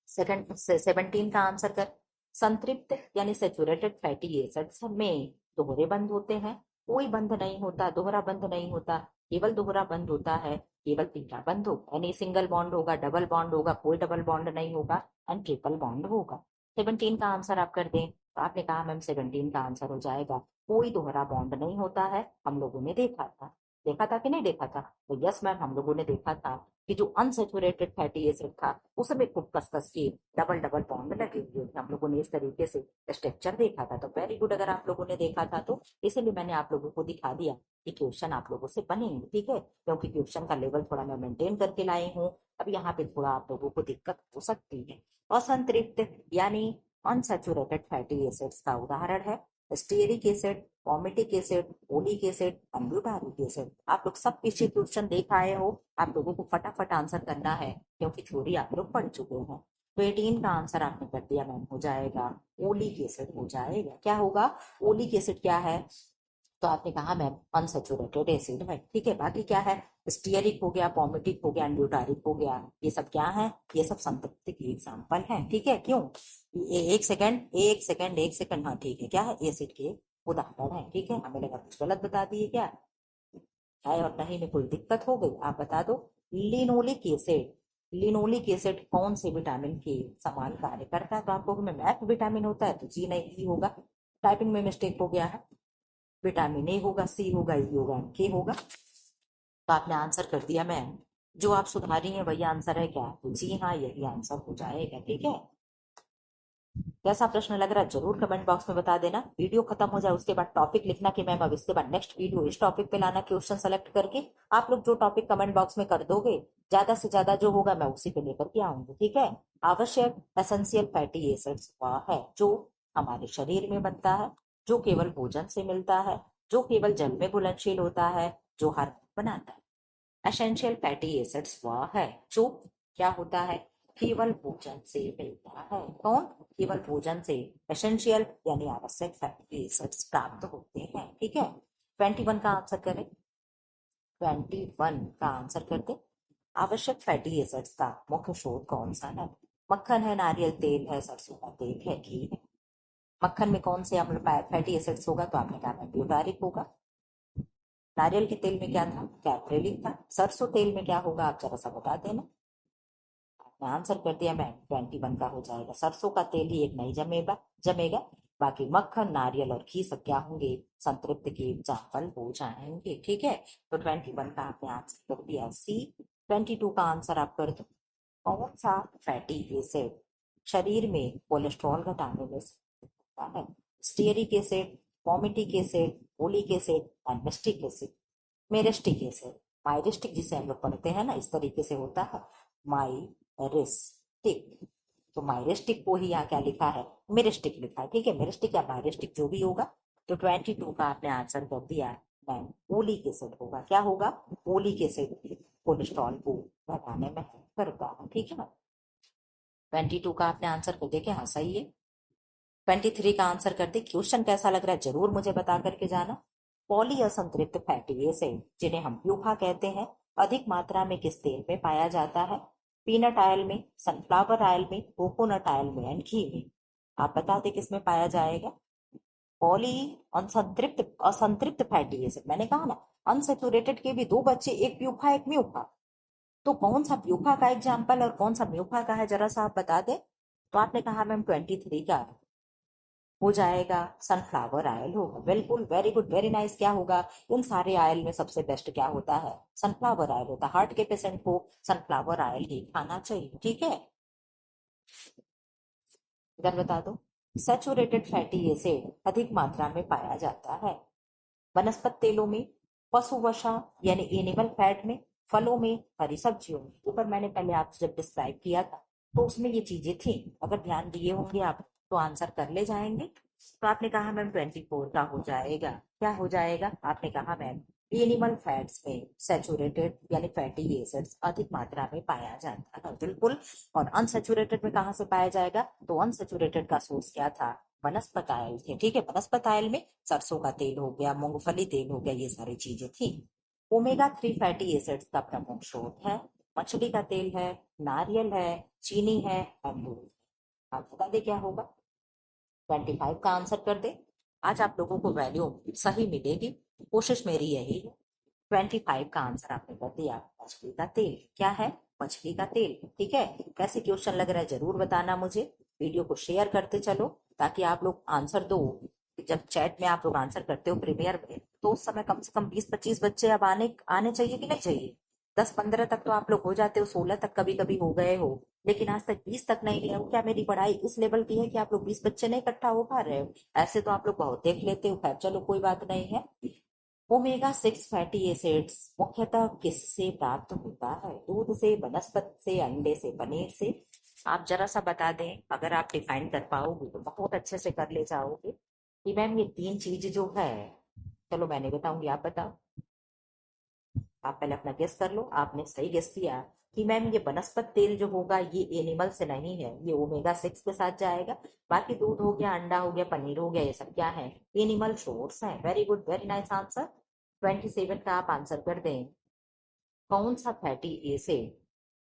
[SPEAKER 1] सेकंड 17 का आंसर कर। संतृप्त यानी सेचुरेटेड फैटी एसिड्स में दोहरे बंध होते हैं, कोई बंध नहीं होता, दोहरा बंध नहीं होता, केवल दोहरा बंध होता है, केवल तीसरा बंध होगा, यानी सिंगल बॉन्ड होगा, डबल बॉन्ड होगा, कोई डबल बॉन्ड नहीं होगा एंड ट्रिपल बॉन्ड होगा। 17 का आंसर आप कर दें तो आपने कहा मैम 17 का आंसर हो जाएगा कोई दोहरा बॉन्ड नहीं होता है। हम लोगों ने देखा था, देखा था कि नहीं देखा था? तो यस मैम, हम लोगों ने देखा था कि जो अनसेचुरेटेड फैटी एसिड था उसमें खूब कस कस के डबल डबल बॉन्ड लगे हुए थे। हम लोगों ने इस तरीके से स्ट्रक्चर देखा था। तो वेरी गुड, अगर आप लोगों ने देखा था तो इसीलिए मैंने आप लोगों को दिखा दिया कि क्वेश्चन आप लोगों से बनेंगे, ठीक है? क्योंकि क्वेश्चन का लेवल थोड़ा मैं मेंटेन करके लाई हूँ। अब यहाँ पे थोड़ा आप लोगों को दिक्कत हो सकती है। असंतृप्त यानी अनसेचुरेटेड फैटी एसिड्स का उदाहरण है stearic acid, formic acid, oleic acid, butyric acid. आप लोग सब पीछे क्वेश्चन देख आए हो, आप लोगों को फटाफट आंसर करना है क्योंकि थ्योरी आप लोग पढ़ चुके हैं। तो 18 का आंसर आपने कर दिया मैम, हो जाएगा ओलिक एसिड हो जाएगा। क्या होगा? ओलिक एसिड क्या है? तो आपने कहा मैम अनसेचुरेटेड एसिड है, ठीक है? बाकी क्या है? स्टीयरिक हो गया, पॉमेटिक हो गया, ब्यूटारिक हो गया, ये सब क्या है? ये सब संतृप्ति के एग्जाम्पल है, ठीक है? क्यों? एक सेकंड, एक सेकंड, एक सेकंड, हाँ ठीक है, क्या है? एसिड के उदाहरण है, ठीक है? हमें लगा कुछ गलत बता दिए क्या है, और नहीं में कोई दिक्कत हो गई? आप बता दो। लिनोलिक एसिड, लिनोलिक एसिड कौन से विटामिन के समान कार्य करता है? तो आप लोगों में मैथ विटामिन होता है तो जी नहीं, ई होगा। टाइपिंग में मिस्टेक हो गया है, विटामिन ए होगा, सी होगा, ई होगा, के होगा। तो आपने आंसर कर दिया मैम, जो आप सुधारी हैं वही आंसर है क्या? तो जी हाँ, यही आंसर हो जाएगा, ठीक है? कैसा प्रश्न लग रहा है जरूर कमेंट बॉक्स में बता देना। वीडियो खत्म हो जाए उसके बाद टॉपिक लिखना कि मैम अब इसके बाद नेक्स्ट वीडियो इस टॉपिक पे लाना, क्वेश्चन सेलेक्ट करके। आप लोग जो टॉपिक कमेंट बॉक्स में कर दोगे, ज्यादा से ज्यादा जो होगा मैं उसी पे लेकर के आऊंगी, ठीक है? आवश्यक एसेंशियल फैटी एसिड्स वह है जो हमारे शरीर में बनता है, जो केवल भोजन से मिलता है, जो केवल जल में घुलनशील होता है, जो हर बनाता है। एसेंशियल फैटी एसिड्स वह है जो क्या होता है? केवल भोजन से मिलता है। कौन? केवल भोजन से एसेंशियल यानी आवश्यक फैटी एसिड्स प्राप्त होते हैं, ठीक है? 21 का आंसर करें। 21 का आंसर करते। आवश्यक फैटी एसिड्स का मुख्य स्रोत कौन सा है? मक्खन है, नारियल तेल है, सरसों का तेल है, घी है। मक्खन में कौन से अम्ल फैटी एसिड्स होगा? तो आपने कहा ब्यूटारिक होगा। नारियल के तेल में क्या था? कैप्रेलिक था। सरसों तेल में क्या होगा? आप जरा सा बता देना। मैं आंसर कर दिया मैम, 21 का हो जाएगा सरसों का तेल ही एक नहीं जमेगा जमेगा। बाकी मक्खन, नारियल और घी सब क्या होंगे? संतृप्त के एग्जाम्पल हो जाएंगे, ठीक है? तो 21 का आपने आंसर कर दिया सी। 22 का आंसर आप कर दो। कौन सा फैटी एसिड शरीर में कोलेस्ट्रॉल घटाने में सकता है? Stearic acid, formic acid, oleic acid and myristic acid. Myristic acid, myristic जिसे हम लोग पढ़ते हैं ना, इस तरीके से होता है माइरिस्टिक। तो माइरिस्टिक को ही यहाँ क्या लिखा है? मेरिस्टिक लिखा है, ठीक है? मेरिस्टिक या माइरिस्टिक जो भी होगा। तो 22 का आपने आंसर कर दिया मैम, ओलिक एसिड होगा। क्या होगा? ओलिक एसिड कोलेस्ट्रॉल को घटाने में हेल्प करता है, ठीक है ना? 22 का आपने आंसर कर दिया, हाँ सही है। 23 का आंसर कर दे। क्वेश्चन कैसा लग रहा है जरूर मुझे बता करके जाना। पॉली असंतृप्त फैटी एसिड जिन्हें हम प्यूफा कहते हैं अधिक मात्रा में किस तेल में पाया जाता है? पीनट ऑयल में, सनफ्लावर ऑयल में, कोकोनट ऑयल में एंड घी में। आप बता दें किस में पाया जाएगा? पॉली असंतृप्त असंतृप्त फैटी एसिड, मैंने कहा ना अनसेचुरेटेड के भी दो बच्चे, एक प्यूफा एक म्यूफा। तो कौन सा प्यूफा का एग्जाम्पल और कौन सा म्यूफा का है जरा सा आप बता दे। तो आपने कहा मैम 23 का हो जाएगा सनफ्लावर ऑयल होगा। बिल्कुल, वेरी गुड, वेरी नाइस। क्या होगा? उन सारे ऑयल में सबसे बेस्ट क्या होता है? सनफ्लावर ऑयल होता है। हार्ट के पेशेंट को सनफ्लावर ऑयल ही खाना चाहिए, ठीक है? इधर बता दो। सैचुरेटेड फैटी एसिड अधिक मात्रा में पाया जाता है वनस्पति तेलों में, पशु वसा यानी एनिमल फैट में, फलों में, हरी सब्जियों में। ऊपर मैंने पहले आपसे जब डिस्क्राइब किया था तो उसमें ये चीजें थी। अगर ध्यान दिए होंगे आप तो आंसर कर ले जाएंगे। तो आपने कहा मैम 24 का हो जाएगा। क्या हो जाएगा? आपने कहा मैम एनिमल फैट्स में सैचुरेटेड यानी फैटी एसिड्स अधिक मात्रा में पाया जाता है। बिल्कुल। और अनसेचुरेटेड में कहाँ से पाया जाएगा? तो अनसेचुरेटेड का सोर्स क्या था? वनस्पति आयल थे। ठीक है, वनस्पति आयल में सरसों का तेल हो गया, मूंगफली तेल हो गया, ये सारी चीजें थी। ओमेगा 3 फैटी एसिड्स का प्रमुख स्रोत है मछली का तेल है, नारियल है, चीनी है और दूध। आप बता दे क्या होगा? 25 का आंसर कर दे। आज आप लोगों को वैल्यू सही मिलेगी, कोशिश मेरी यही है। 25 का आंसर आपने कर दिया। मछली का तेल क्या है? मछली का तेल। ठीक है, कैसे क्वेश्चन लग रहा है जरूर बताना मुझे। वीडियो को शेयर करते चलो ताकि आप लोग आंसर दो। जब चैट में आप लोग आंसर करते हो प्रीमियर में तो उस समय कम से कम 20-25 बच्चे अब आने आने चाहिए कि नहीं चाहिए? 10-15 तक तो आप लोग हो जाते हो, 16 तक कभी कभी हो गए हो, लेकिन आज तक 20 तक नहीं गए हो। क्या मेरी पढ़ाई इस लेवल की है कि आप लोग 20 बच्चे नहीं इकट्ठा हो पा रहे हो? ऐसे तो आप लोग बहुत देख लेते हो। खैर चलो कोई बात नहीं है। ओमेगा 6 फैटी एसिड्स मुख्यतः किससे प्राप्त होता है? दूध से, वनस्पति से, अंडे से, पनीर से? आप जरा सा बता दें। अगर आप डिफाइन कर पाओगे तो बहुत अच्छे से कर ले जाओगे कि मैम ये तीन चीज जो है। चलो मैंने बताऊंगी, आप बताओ। आप पहले अपना गेस कर लो। आपने सही गेस किया कि मैम ये वनस्पति तेल जो होगा ये एनिमल से नहीं है, ये ओमेगा 6 के साथ जाएगा। बाकी दूध हो गया, अंडा हो गया, पनीर हो गया, ये सब क्या है? एनिमल सोर्स है। Very good, very nice answer. 27 का आप आंसर कर दें। कौन सा फैटी एसिड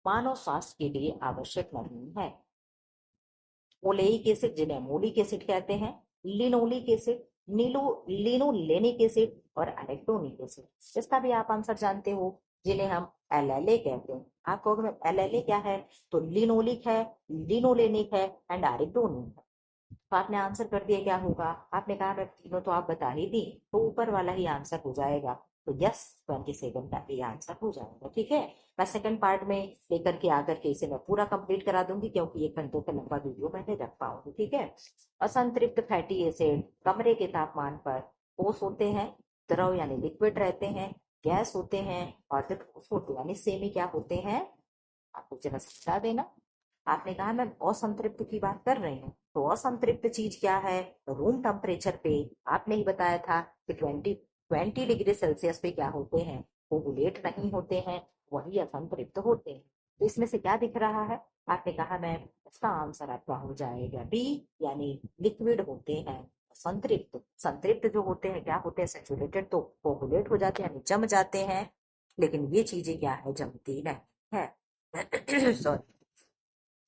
[SPEAKER 1] मानव स्वास्थ्य के लिए आवश्यक नहीं है? ओलेइक एसिड जिन्हें अमोलिक एसिड कहते हैं, लिनोलिक एसिड, नीलो लिनोलेनिक एसिड और एलेक्ट्रोनिक एसिड। इसका भी आप आंसर जानते हो, जिन्हें हम एलएलए कहते हैं। आप कहोगे एलएलए क्या है? तो लिनोलिक है, लिनोलेनिक है एंड एरिक्टोनिक है। तो आपने आंसर कर दिया। क्या होगा? आपने कहा मैं तीनों तो आप बता ही दी, तो ऊपर वाला ही आंसर हो जाएगा। तो यस, 27 का भी आंसर हो जाएगा। ठीक है, मैं सेकंड पार्ट में लेकर के आकर के इसे मैं पूरा कंप्लीट करा दूंगी क्योंकि 1 घंटे का लंबा वीडियो मैं नहीं रख पाऊंगी। ठीक है। असंतृप्त फैटी एसिड कमरे के तापमान पर ठोस होते हैं, द्रव यानी लिक्विड रहते हैं, गैस होते हैं और फिर ठोस होते हैं यानी सेमी क्या होते हैं? आपको जरा समझा देना। आपने कहा मैं असंतृप्त की बात कर रही हूँ, तो असंतृप्त चीज क्या है? रूम टेम्परेचर पे आपने ही बताया था कि 20 डिग्री सेल्सियस पे क्या होते हैं? कोगुलेट नहीं होते हैं, वही असंतृप्त होते हैं। तो इसमें से क्या दिख रहा है? आपने कहा मैम इसका आंसर आपका हो जाएगा बी, यानी लिक्विड होते हैं। संतृप्त संतृप्त जो होते हैं क्या होते हैं? सेचुरेटेड तो कोगुलेट हो जाते हैं यानी जम जाते हैं, लेकिन ये चीजें क्या है? जमती नहीं है। सॉरी।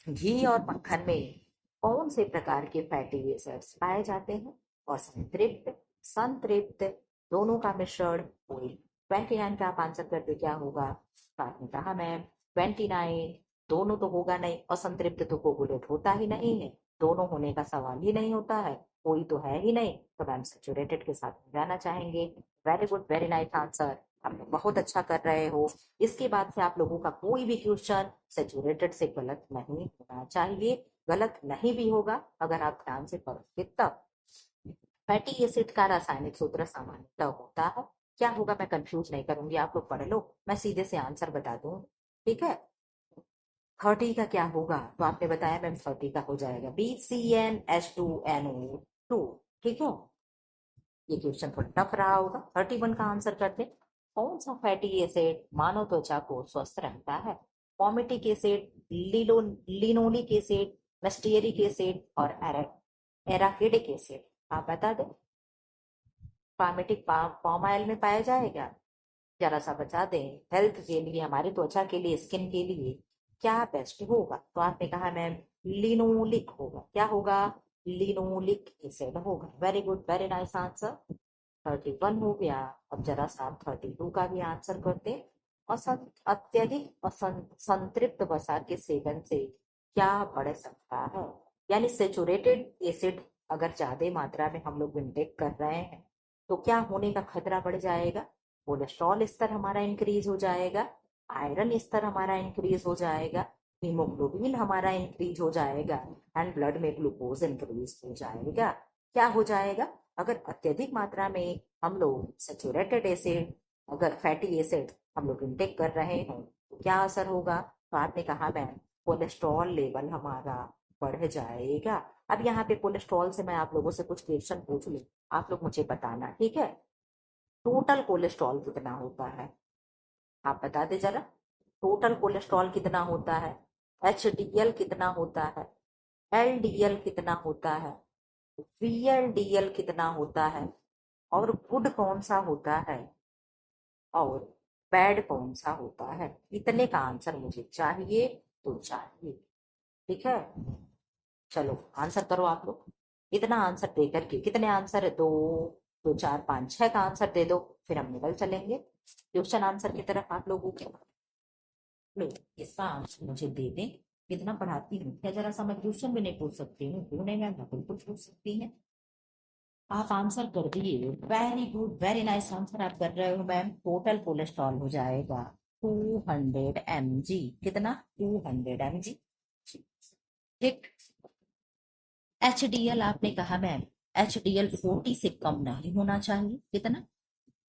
[SPEAKER 1] घी और मक्खन में कौन से प्रकार के फैटी एसिड्स पाए जाते हैं? और संतृप्त, संतृप्त दोनों का मिश्रण ऑयल। 29 का आप आंसर करते क्या होगा? तो आपने कहा मैम 29 दोनों तो होगा नहीं, असंतृप्त तो कोगुलेट होता ही नहीं है, दोनों होने का सवाल ही नहीं होता है, कोई तो है ही नहीं, तो मैम सेचुरेटेड के साथ जाना चाहेंगे। Very good, very nice answer. आप लोग बहुत अच्छा कर रहे हो। इसके बाद से आप लोगों का कोई भी क्वेश्चन सेचुरेटेड से गलत नहीं होना चाहिए। गलत नहीं भी होगा अगर आप ध्यान से पढ़ोगे तब। फैटी एसिड का रासायनिक सूत्र सामान्यतः होता है क्या होगा? मैं कंफ्यूज नहीं करूंगी, आप लोग पढ़ लो, मैं सीधे से आंसर बता दूं। ठीक है। 30 का क्या होगा? तो आपने बताया मैम 30 का हो जाएगा BCnH2NO2। ठीक है, ये क्वेश्चन थोड़ा टफ रहा होगा। 31 का आंसर करते। कौन सा फैटी एसिड मानव त्वचा को स्वस्थ रखता है? पॉमिटिक एसिड, लिनोलिक एसिड, मेस्टियरिक एसिड और एराकिडिक एसिड? आप बता दें। पॉमिटिक पाम ऑयल में पाया जाएगा। जरा सा बता दें, हेल्थ के लिए, हमारी त्वचा के लिए, स्किन के लिए क्या बेस्ट होगा? तो आपने कहा मैम लिनोलिक होगा। क्या होगा? लिनोलिक एसिड होगा। Very good, very nice answer. 31 हो गया। अब जरा सा 32 का भी आंसर करते। अत्यधिक संतृप्त वसा के सेवन से क्या बढ़ सकता है? यानी सेचुरेटेड एसिड अगर ज्यादा मात्रा में हम लोग इंटेक कर रहे हैं तो क्या होने का खतरा बढ़ जाएगा? कोलेस्ट्रॉल स्तर हमारा इंक्रीज हो जाएगा, आयरन स्तर हमारा इंक्रीज हो जाएगा, हीमोग्लोबिन हमारा इंक्रीज हो जाएगा एंड ब्लड में ग्लूकोज इंक्रीज हो जाएगा। क्या हो जाएगा? अगर अत्यधिक मात्रा में हम लोग सेचुरेटेड एसिड, अगर फैटी एसिड हम लोग इनटेक कर रहे हैं तो क्या असर होगा? तो आपने कहा मैम कोलेस्ट्रॉल लेवल हमारा बढ़ जाएगा। अब यहाँ पे कोलेस्ट्रॉल से मैं आप लोगों से कुछ क्वेश्चन पूछ लूँ, आप लोग मुझे बताना, ठीक है? टोटल कोलेस्ट्रॉल कितना होता है? आप बता दे जरा। टोटल कोलेस्ट्रॉल कितना होता है? एचडीएल कितना होता है? एलडीएल कितना होता है? वीएलडीएल कितना होता है? और गुड कौन सा होता है और बैड कौन सा होता है? इतने का आंसर मुझे चाहिए तो चाहिए, ठीक है? चलो आंसर करो आप लोग। इतना आंसर दे करके, कितने आंसर है? दो, दो चार पाँच छह का आंसर दे दो, फिर हम निकल चलेंगे क्वेश्चन आंसर की तरफ आप लोगों के। लो, इसका आंसर मुझे दे दें। कितना पढ़ाती हूँ क्या? जरा सा मैं क्वेश्चन भी नहीं पूछ सकती हूँ? क्यों नहीं मैम, बिल्कुल पूछ सकती है। आप आंसर कर दिए, very good, very nice answer आप कर रहे हो मैम। टोटल कोलेस्ट्रॉल हो जाएगा 200 mg। कितना? 200 mg, ठीक। एचडीएल आपने कहा मैम, एचडीएल 40 से कम नहीं होना चाहिए। कितना?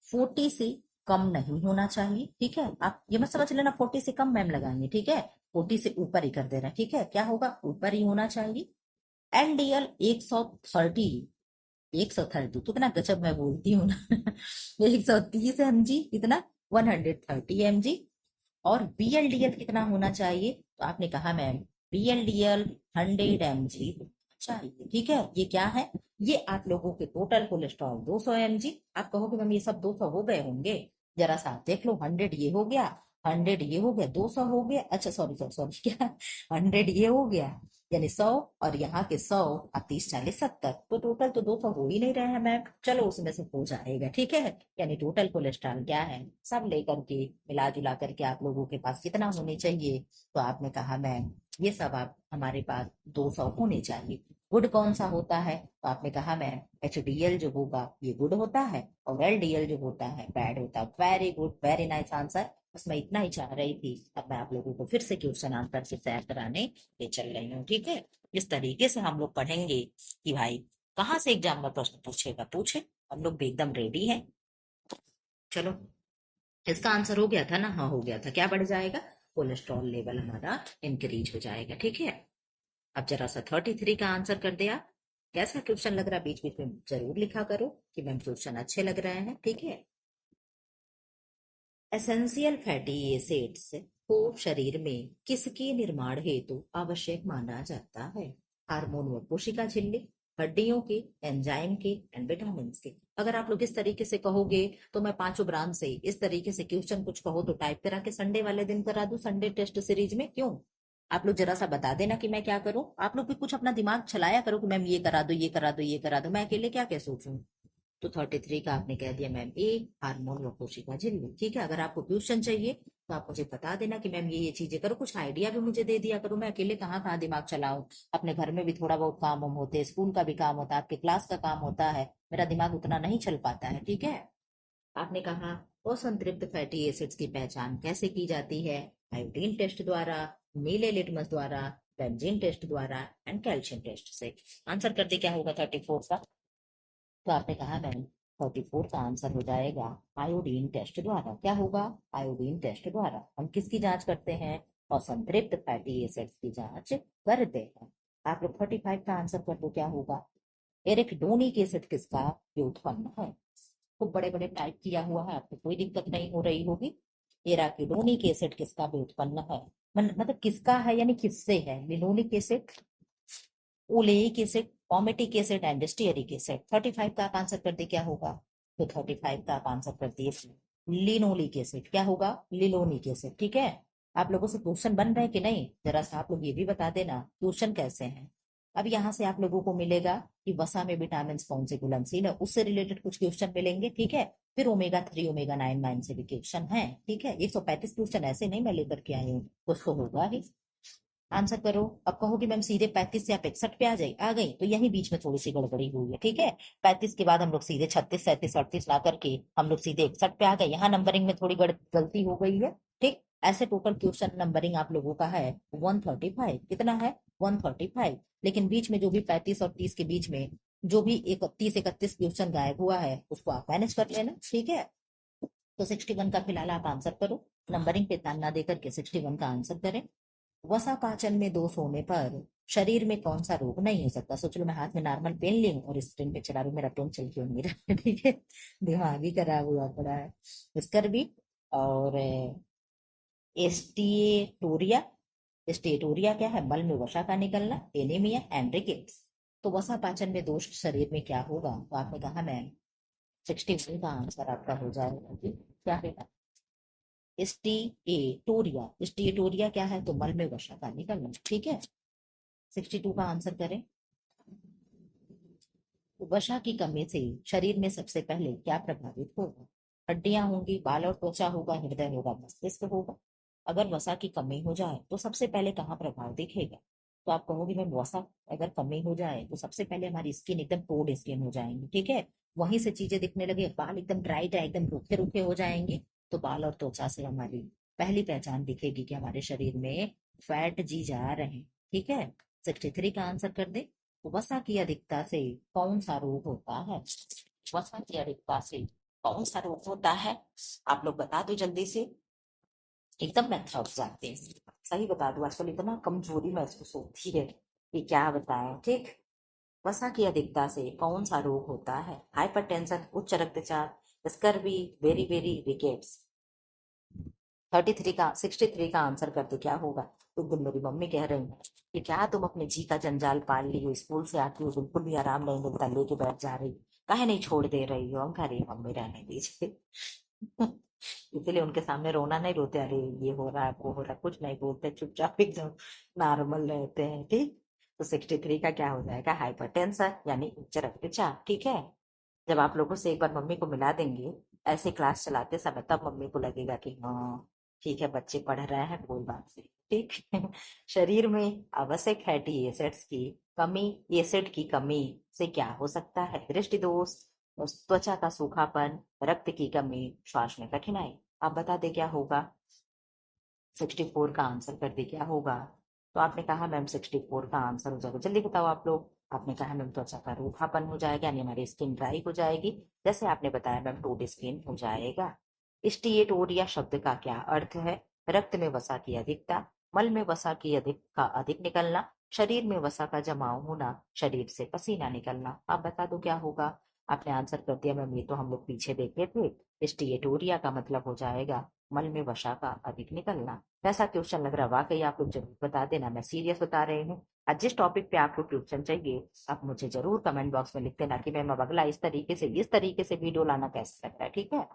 [SPEAKER 1] 40 से कम नहीं होना चाहिए, ठीक है? आप ये मत समझ लेना 40 से कम मैम लगाएंगे, ठीक है? 40 से ऊपर ही कर देना, ठीक है? क्या होगा? ऊपर ही होना चाहिए। एलडीएल 130, 130 कितना गजब मैं बोलती हूँ ना 130 mg, कितना? 130 mg। और बीएलडीएल कितना होना चाहिए? तो आपने कहा मैम बीएलडीएल 100 mg चाहिए, ठीक है? ये क्या है? ये आप लोगों के टोटल कोलेस्ट्रॉल 200 mg। आप कहोगे मैम ये सब 200 हो गए होंगे, जरा सा आप देख लो। 100 ये हो गया, 100 ये हो गया, 200 हो गया। अच्छा सॉरी सॉरी सॉरी क्या 100 ये हो गया, यानी 100, और यहाँ के 100 और 30 40 70, तो टोटल तो 200 हो ही नहीं रहे हैं मैम। चलो उसमें से हो जाएगा, ठीक है? यानी टोटल कोलेस्ट्रॉल क्या है, सब लेकर के मिला जुला करके आप लोगों के पास कितना होने चाहिए? तो आपने कहा मैम ये सब आप हमारे पास 200 होने चाहिए। गुड कौन सा होता है? तो आपने कहा मैम एचडीएल जो होगा ये गुड होता है, और एलडीएल जो होता है बैड होता है। Very good, very nice answer. बस मैं इतना ही चाह रही थी। अब मैं आप लोगों को फिर से क्वेश्चन आंसर से तैयार कराने ले चल रही हूँ, ठीक है? इस तरीके से हम लोग पढ़ेंगे कि भाई कहाँ से एग्जाम में प्रश्न पूछेगा पूछे, हम लोग भी एकदम रेडी हैं। चलो, इसका आंसर हो गया था ना? हाँ हो गया था। क्या बढ़ जाएगा? कोलेस्ट्रॉल लेवल हमारा इंक्रीज हो जाएगा, ठीक है? अब जरा सा 33 का आंसर कर दे आप। कैसा क्वेश्चन लग रहा है? बीच बीच में जरूर लिखा करो कि मैम क्वेश्चन अच्छे लग रहे हैं, ठीक है? एसेंशियल फैटी एसिड्स को शरीर में किसके निर्माण हेतु आवश्यक माना जाता है? हार्मोन व कोशिका झिल्ली, हड्डियों के, एंजाइम के एंड विटामिन के। अगर आप लोग इस तरीके से कहोगे तो मैं पांचों ब्रांच से इस तरीके से क्वेश्चन कुछ कहो तो टाइप करा के संडे वाले दिन करा दूं, संडे टेस्ट सीरीज में। क्यों? आप लोग जरा सा बता देना कि मैं क्या करूं। आप लोग भी कुछ अपना दिमाग चलाया करो कि मैम ये करा दो, ये करा दो, ये करा दो। मैं अकेले क्या क्या सोचूं? तो 33 का आपने कह दिया मैम ए, हार्मोन व कोशिका झिल्ली, ठीक है? अगर आपको ट्यूशन चाहिए तो आप मुझे बता देना कि मैम ये चीजें करो, कुछ आइडिया भी मुझे दे दिया करो। मैं अकेले कहाँ कहाँ दिमाग चलाऊं? अपने घर में भी थोड़ा बहुत काम वाम होते हैं, स्कूल का भी काम होता है, आपके क्लास का काम होता है, मेरा दिमाग उतना नहीं चल पाता है, ठीक है? आपने कहा असंतृप्त फैटी एसिड्स की पहचान कैसे की जाती है? आयोडीन टेस्ट द्वारा, नीले लिटमस द्वारा, बेंजीन टेस्ट द्वारा एंड कैल्शियम टेस्ट से। आंसर कर दे क्या होगा 34 का? तो आपने कहा मैम 34 का आंसर हो जाएगा आयोडीन टेस्ट द्वारा। क्या होगा? आयोडीन टेस्ट द्वारा हम किसकी जांच करते हैं? असंतृप्त फैटी एसिड्स की जांच करते हैं। आप लोग 35 का आंसर कर दो क्या होगा? एरिकडोनिक एसिड किसका व्युत्पन्न है? खूब बड़े बड़े टाइप किया हुआ है, आपको कोई दिक्कत नहीं हो रही होगी। एराकिडोनिक एसिड किसका व्युत्पन्न है? मतलब किसका है, यानी किससे है? Linoleic acid, oleic acid, palmitic acid and stearic acid. 35 का आप आंसर कर दे क्या होगा? तो 35 का आप आंसर कर दिए लिनोलिक एसिड। क्या होगा? लिनोलिक एसिड, ठीक है? आप लोगों से क्वेश्चन बन रहे हैं कि नहीं? जरा सा आप लोग ये भी बता देना क्वेश्चन कैसे हैं। अब यहाँ से आप लोगों को मिलेगा कि वसा में विटामिन कौन से घुलनशील है, उससे रिलेटेड कुछ क्वेश्चन मिलेंगे, ठीक है? फिर ओमेगा 3 ओमेगा 9 माइन से भी क्वेश्चन है, ठीक है? 135 क्वेश्चन ऐसे नहीं मैं लेकर के आई हूँ, कुछ तो होगा ही। आंसर करो। अब कहो कि मैम सीधे 35 से आप 61 पे आ गई, तो यही बीच में थोड़ी सी गड़बड़ी हुई है, ठीक है? 35 के बाद हम लोग सीधे 36 37 38 ला करके हम लोग सीधे 61 पे आ गए। यहाँ नंबरिंग में थोड़ी गलती हो गई है, ठीक? ऐसे टोटल क्वेश्चन नंबरिंग आप लोगों का है 135। कितना है? 135। लेकिन बीच में जो भी 35 और 30 के बीच में जो भी 31 31 क्वेश्चन गायब हुआ है उसको आप मैनेज कर लेना, ठीक है? तो 61 का फिलहाल आप आंसर करो, नंबरिंग पे ध्यान ना देकर के 61 का आंसर करें। वसा पाचन में दोष होने पर शरीर में कौन सा रोग नहीं हो सकता? सोच लो, मैं हाथ में नॉर्मल पेन ली हूँ और स्क्रीन पे चला रही हूँ, मेरा पेन चल क्यों नहीं रहा है? ठीक है, दिमाग ही खराब हुआ पड़ा है। स्कर्वी और एस्टिएटोरिया। एस्टिएटोरिया क्या है? मल में वसा का निकलना। Anaemia and rickets. तो वसा पाचन में दोष शरीर में क्या होगा? तो आपने कहा मैम 61 का आंसर आपका हो जाएगा जी। क्या है? एस्टिएटोरिया। एस्टिएटोरिया क्या है? तो मल में वसा का निकलना। ठीक है, 62 का आंसर करें। तो वसा की कमी से शरीर में सबसे पहले क्या प्रभावित होगा? हड्डियां होंगी, बाल और त्वचा होगा, हृदय होगा, मस्तिष्क होगा। अगर वसा की कमी हो जाए तो सबसे पहले कहाँ प्रभाव दिखेगा? तो आप कहोगे मैम वसा अगर कमी हो जाए तो सबसे पहले हमारी स्किन एकदम टोड स्किन हो जाएंगी। ठीक है, वहीं से चीजें दिखने लगे, बाल एकदम ड्राई ड्राई एकदम रूखे रूखे हो जाएंगे। तो बाल और त्वचा से हमारी पहली पहचान दिखेगी कि हमारे शरीर में फैट जी जा रहे हैं। ठीक है, 63 का आंसर कर दे। वसा की अधिकता से कौन सा रोग होता है? वसा की अधिकता से कौन सा रोग होता है? आप लोग बता दो जल्दी से, एकदम मैं थक जाते हैं। सही बता दो, आजकल इतना कमजोरी महसूस होती है कि क्या बताएं। ठीक, वसा की अधिकता से कौन सा रोग होता है? हाइपरटेंशन, उच्च रक्तचाप, स्कर्वी, वेरी वेरी रिकेट्स। 63 का आंसर करते क्या होगा? तो दिन मेरी मम्मी कह रही है कि क्या तुम अपने जी का जंजाल पाल ली हो, स्कूल से आती हो बिल्कुल भी आराम नहीं मिलता, लेके बैठ जा रही, काहे नहीं छोड़ दे रही हो? हम कह रही मम्मी रहने दीजिए। इसलिए उनके सामने रोना नहीं, रोते अरे ये हो रहा है वो हो रहा है, कुछ नहीं बोलते, चुपचाप एकदम नॉर्मल रहते हैं। ठीक, तो 63 का क्या हो जाएगा? हाइपरटेंशन यानी उच्च रक्तचाप। ठीक है, जब आप लोगों से एक बार मम्मी को मिला देंगे ऐसे क्लास चलाते समय, तब मम्मी को लगेगा कि हाँ ठीक है, बच्चे पढ़ रहे हैं, कोई बात नहीं। ठीक। शरीर में आवश्यक फैटी एसिड्स की कमी, एसिड की कमी से क्या हो सकता है? दृष्टि दोष, त्वचा का सूखापन, रक्त की कमी, श्वास में कठिनाई। आप बता दे क्या होगा? 64 का आंसर कर दे क्या होगा? तो आपने कहा मैम 64 का आंसर हो जाएगा, जल्दी बताओ आप लोग। आपने कहा मैम त्वचा का रूखापन हो जाएगा, यानी हमारी स्किन ड्राई हो जाएगी। जैसे आपने बताया मैम टोड स्किन हो जाएगा। स्टीएटोरिया शब्द का क्या अर्थ है? रक्त में वसा की अधिकता, मल में वसा की अधिक निकलना, शरीर में वसा का जमाव होना, शरीर से पसीना निकलना। आप बता दो क्या होगा? आपने आंसर कर दिया मैम, ये तो हम लोग पीछे देखे थे। स्टीएटोरिया का मतलब हो जाएगा मल में वसा का अधिक निकलना। कैसा क्वेश्चन लग रहा है? वाकई आप लोग जरूर बता देना, मैं सीरियस बता रही हूँ। आज जिस टॉपिक पे आपको क्वेश्चन चाहिए आप मुझे जरूर कमेंट बॉक्स में लिख देना कि मैम अब अगला इस तरीके से वीडियो लाना कैसे लगता है। ठीक है,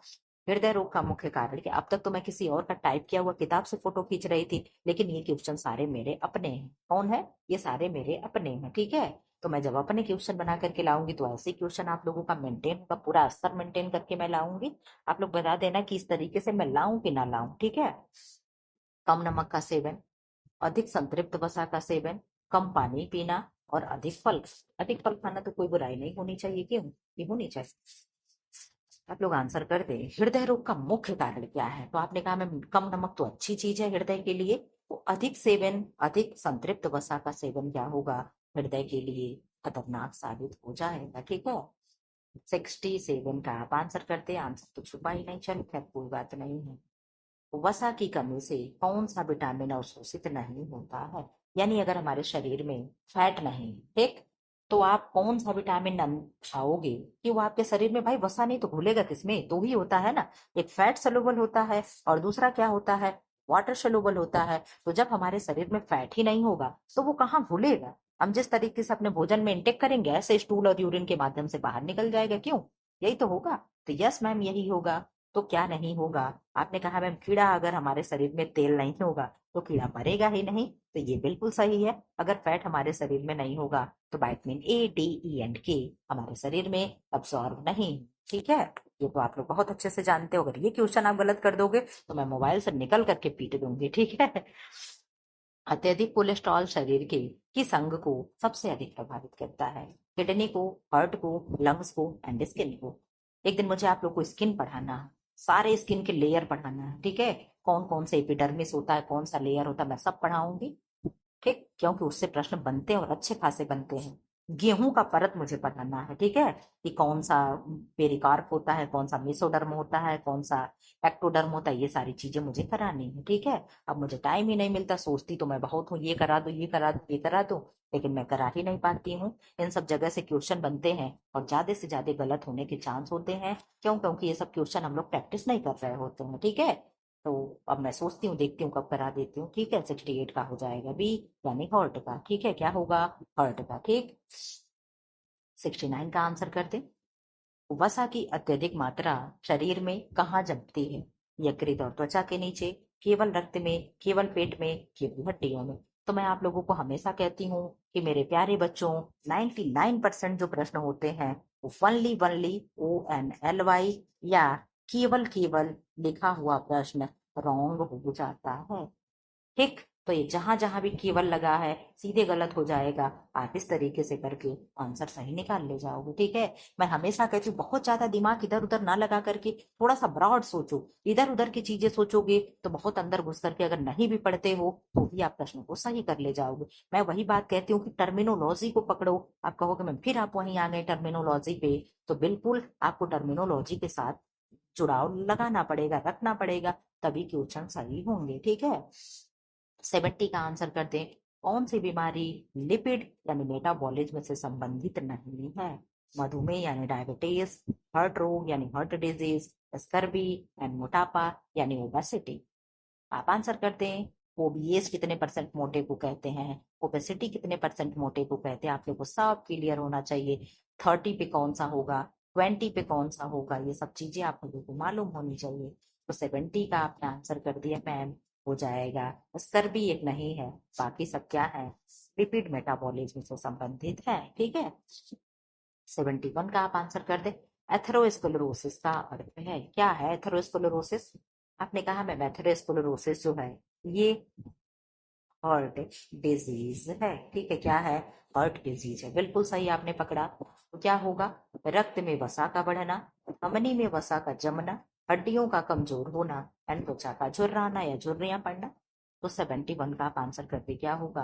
[SPEAKER 1] हृदय रोग का मुख्य कारण क्या? अब तक तो मैं किसी और का टाइप किया हुआ किताब से फोटो खींच रही थी, लेकिन ये क्वेश्चन सारे मेरे अपने हैं। कौन है? ये सारे मेरे अपने हैं। ठीक है, तो मैं जब अपने क्वेश्चन बना करके लाऊंगी तो ऐसे क्वेश्चन आप लोगों का मेंटेन होगा, पूरा स्तर मेंटेन करके मैं लाऊंगी। आप लोग बता देना कि इस तरीके से मैं लाऊं कि ना लाऊं। ठीक है, कम नमक का सेवन, अधिक संतृप्त वसा का सेवन, कम पानी पीना और अधिक फल खाना तो कोई बुराई नहीं होनी चाहिए, क्यों? ये होनी चाहिए। आप लोग आंसर कर दे, हृदय रोग का मुख्य कारण क्या है? तो आपने कहा मैम कम नमक तो अच्छी चीज है हृदय के लिए, तो अधिक सेवन, अधिक संतृप्त वसा का सेवन क्या होगा? हृदय के लिए खतरनाक साबित हो जाएगा। ठीक है, 67 का आप आंसर करते हैं, आंसर तो छुपा ही नहीं, चल खैर कोई बात नहीं है। वसा की कमी से कौन सा विटामिन अवशोषित नहीं होता है? यानी अगर हमारे शरीर में फैट नहीं, ठीक, तो आप कौन सा विटामिन खाओगे कि वो आपके शरीर में, भाई वसा नहीं तो घुलेगा किसमें? तो ही होता है ना, एक फैट सलूबल होता है और दूसरा क्या होता है? वाटर सलूबल होता है। तो जब हमारे शरीर में फैट ही नहीं होगा तो वो कहाँ घुलेगा? हम जिस तरीके से अपने भोजन में इंटेक करेंगे ऐसे स्टूल और यूरिन के माध्यम से बाहर निकल जाएगा, क्यों? यही तो होगा। तो यस मैम यही होगा। तो क्या नहीं होगा? आपने कहा मैम कीड़ा अगर हमारे शरीर में तेल नहीं होगा तो कीड़ा मरेगा ही नहीं, तो ये बिल्कुल सही है। अगर फैट हमारे शरीर में नहीं होगा तो vitamin A, D, E and के हमारे शरीर में अब्सॉर्ब नहीं। ठीक है, ये तो आप लोग बहुत अच्छे से जानते हो। अगर ये क्वेश्चन आप गलत कर दोगे तो मैं मोबाइल से निकल करके पीट दूंगी। ठीक है, अत्यधिक कोलेस्ट्रॉल शरीर के किस अंग को सबसे अधिक प्रभावित करता है? किडनी को, हार्ट को, लंग्स को एंड स्किन को? एक दिन मुझे आप लोग को स्किन पढ़ाना है, सारे स्किन के लेयर पढ़ाना है। ठीक है, कौन कौन से एपिडर्मिस होता है, कौन सा लेयर होता है, मैं सब पढ़ाऊंगी। ठीक, क्योंकि उससे प्रश्न बनते हैं और अच्छे खासे बनते हैं। गेहूं का परत मुझे बनाना है, ठीक है, कि कौन सा पेरिकार्प होता है, कौन सा मेसोडर्म होता है, कौन सा एक्टोडर्म होता है, ये सारी चीजें मुझे करानी है, ठीक है। अब मुझे टाइम ही नहीं मिलता, सोचती तो मैं बहुत हूँ, ये करा दो, ये करा दो, ये करा दो, लेकिन मैं करा ही नहीं पाती हूँ। इन सब जगह से क्वेश्चन बनते हैं और ज्यादा से ज्यादा गलत होने के चांस होते हैं। क्यों? क्योंकि ये सब क्वेश्चन हम लोग प्रैक्टिस नहीं कर रहे होते हैं, ठीक है। तो अब मैं सोचती हूँ, देखती हूँ कब करा देती हूँ, ठीक है। 68 का हो जाएगा बी, यानी हर्ट का, ठीक है। क्या होगा? हर्ट का, ठीक। 69 का आंसर कर दे। वसा की अत्यधिक मात्रा शरीर में कहाँ जमती है? यकृत और त्वचा के नीचे, केवल रक्त में, केवल पेट में, केवल हड्डियों में। तो मैं आप लोगों को हमेशा कहती हूँ कि मेरे प्यारे बच्चों, 99% जो प्रश्न होते हैं वो वनली वनली ONLY या केवल केवल लिखा हुआ प्रश्न रॉन्ग हो जाता है, ठीक। तो ये जहां जहां भी केवल लगा है सीधे गलत हो जाएगा। आप इस तरीके से करके आंसर सही निकाल ले जाओगे, ठीक है। मैं हमेशा कहती हूँ बहुत ज्यादा दिमाग इधर उधर ना लगा करके थोड़ा सा ब्रॉड सोचो। इधर उधर की चीजें सोचोगे तो बहुत अंदर घुस करके अगर नहीं भी पढ़ते हो तो भी आप प्रश्न को सही कर ले जाओगे। मैं वही बात कहती हूँ कि टर्मिनोलॉजी को पकड़ो। आप कहोगे मैम फिर आप वहीं आ गए टर्मिनोलॉजी पे, तो बिल्कुल आपको टर्मिनोलॉजी के साथ जुड़ाव लगाना पड़ेगा, रखना पड़ेगा, तभी क्वेश्चन सही होंगे, ठीक है। 70 का आंसर कर दें। कौन सी बीमारी लिपिड यानी मेटाबॉलिज्म से संबंधित नहीं है? मधुमेह यानी डायबिटीज, हार्ट रोग यानी हार्ट डिजीज, स्कर्वी एंड मोटापा यानी ओबेसिटी। आप आंसर कर दें। ओबीएस कितने परसेंट मोटे को कहते हैं? ओबेसिटी कितने परसेंट मोटे को कहते हैं? आप लोगों को सब क्लियर होना चाहिए। 30 पे कौन सा होगा, 20 पे कौन सा होगा, ये सब चीजें आप लोगों को मालूम होनी चाहिए। तो 70 का आपने आंसर कर दिया मैम, हो जाएगा। स्कर भी एक नहीं है, बाकी सब क्या है? लिपिड मेटाबॉलिज्म से संबंधित है, ठीक है। 71 का आप आंसर कर दे। एथेरोस्क्लेरोसिस का अर्थ है क्या? है एथेरोस्क्लेरोसिस। आपने कहा मैम एथेरोस्क्लेरोसिस जो है ये हार्ट डिजीज है, ठीक है। क्या है? हार्ट डिजीज है, बिल्कुल सही आपने पकड़ा। तो क्या होगा? रक्त में वसा का बढ़ना, धमनी में वसा का जमना, हड्डियों का कमजोर होना एंड त्वचा का झुर्राना या झुर्रियां पड़ना। तो 71 का आप आंसर कर दे, क्या होगा?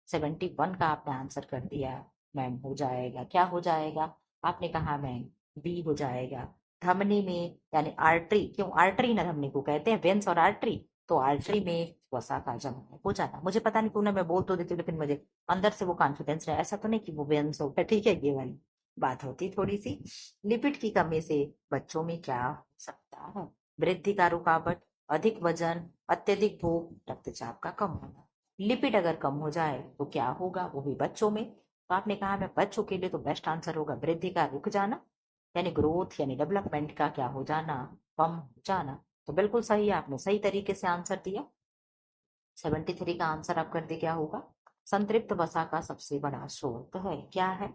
[SPEAKER 1] 71 का आपने आंसर कर दिया मैम, हो जाएगा, क्या हो जाएगा? आपने कहा मैम बी हो जाएगा। धमनी में यानी आर्टरी, क्यों आर्टरी ना धमनी को कहते हैं, वेन्स और आर्टरी। तो आर्टरी में वसा का जमना हो जाना। मुझे पता नहीं क्यों ना मैं बोल तो देती हूँ, लेकिन मुझे अंदर से वो कॉन्फिडेंस है, ऐसा तो नहीं कि वो वेन्स हो, ठीक है, ये वाली बात होती थोड़ी सी। लिपिड की कमी से बच्चों में क्या हो सकता है? वृद्धि का रुकावट, अधिक वजन, अत्यधिक भूख, रक्तचाप का कम होना। लिपिड अगर कम हो जाए तो क्या होगा, वो भी बच्चों में? तो आपने कहा मैं बच्चों के लिए तो बेस्ट आंसर होगा वृद्धि का रुक जाना, यानी ग्रोथ यानी डेवलपमेंट का क्या हो जाना, कम हो जाना। तो बिल्कुल सही, आपने सही तरीके से आंसर दिया। 73 का आंसर आप कर दे, क्या होगा? संतृप्त वसा का सबसे बड़ा स्रोत है, क्या है?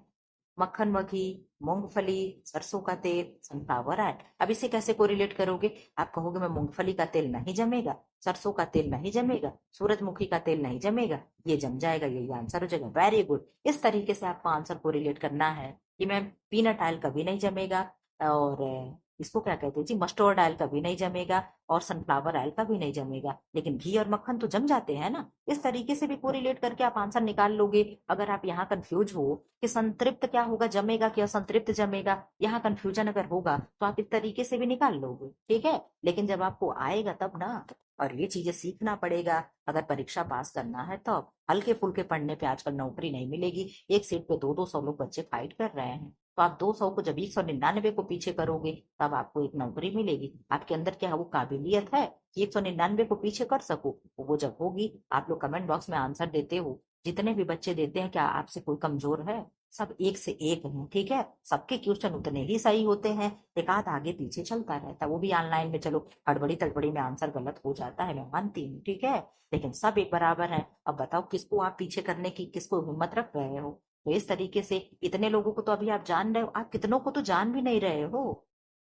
[SPEAKER 1] मक्खन, मक्खी, मूंगफली, सरसों का तेल, सनफ्लावर ऑयल। अब इसे कैसे कोरिलेट करोगे? आप कहोगे मैं मूंगफली का तेल नहीं जमेगा, सरसों का तेल नहीं जमेगा, सूरजमुखी का तेल नहीं जमेगा, ये जम जाएगा, यही आंसर हो जाएगा। Very good. इस तरीके से आपको आंसर कोरिलेट करना है कि मैम पीनट ऑयल कभी नहीं जमेगा, और इसको क्या कहते हैं जी, मस्टर्ड ऑयल कभी नहीं जमेगा, और सनफ्लावर ऑयल कभी नहीं जमेगा, लेकिन घी और मक्खन तो जम जाते हैं ना। इस तरीके से भी कोरिलेट करके आप आंसर निकाल लोगे। अगर आप यहाँ कंफ्यूज हो कि संतृप्त क्या होगा, जमेगा कि असंतृप्त जमेगा, यहाँ कंफ्यूजन अगर होगा तो आप इस तरीके से भी निकाल लोगे, ठीक है। लेकिन जब आपको आएगा तब ना, और ये चीजें सीखना पड़ेगा अगर परीक्षा पास करना है। तो हल्के फुल्के पढ़ने पे आजकल नौकरी नहीं मिलेगी। एक सीट पे 200 लोग बच्चे फाइट कर रहे हैं, तो आप 200 को जब 199 को पीछे करोगे तब आपको एक नौकरी मिलेगी। आपके अंदर क्या है, वो काबिलियत है कि 199 को पीछे कर सको। वो जब होगी, आप लोग कमेंट बॉक्स में आंसर देते हो, जितने भी बच्चे देते हैं, क्या आपसे कोई कमजोर है? सब एक से एक हैं, ठीक है। सबके क्वेश्चन उतने ही सही होते हैं, एक आध आगे पीछे चलता रहता है, वो भी ऑनलाइन में। चलो हड़बड़ी तड़बड़ी में आंसर गलत हो जाता है, मैं मानती हूँ, ठीक है, लेकिन सब एक बराबर है। अब बताओ किसको आप पीछे करने की, किसको हिम्मत रख रहे हो? तो इस तरीके से इतने लोगों को तो अभी आप जान रहे हो, आप कितनों को तो जान भी नहीं रहे हो।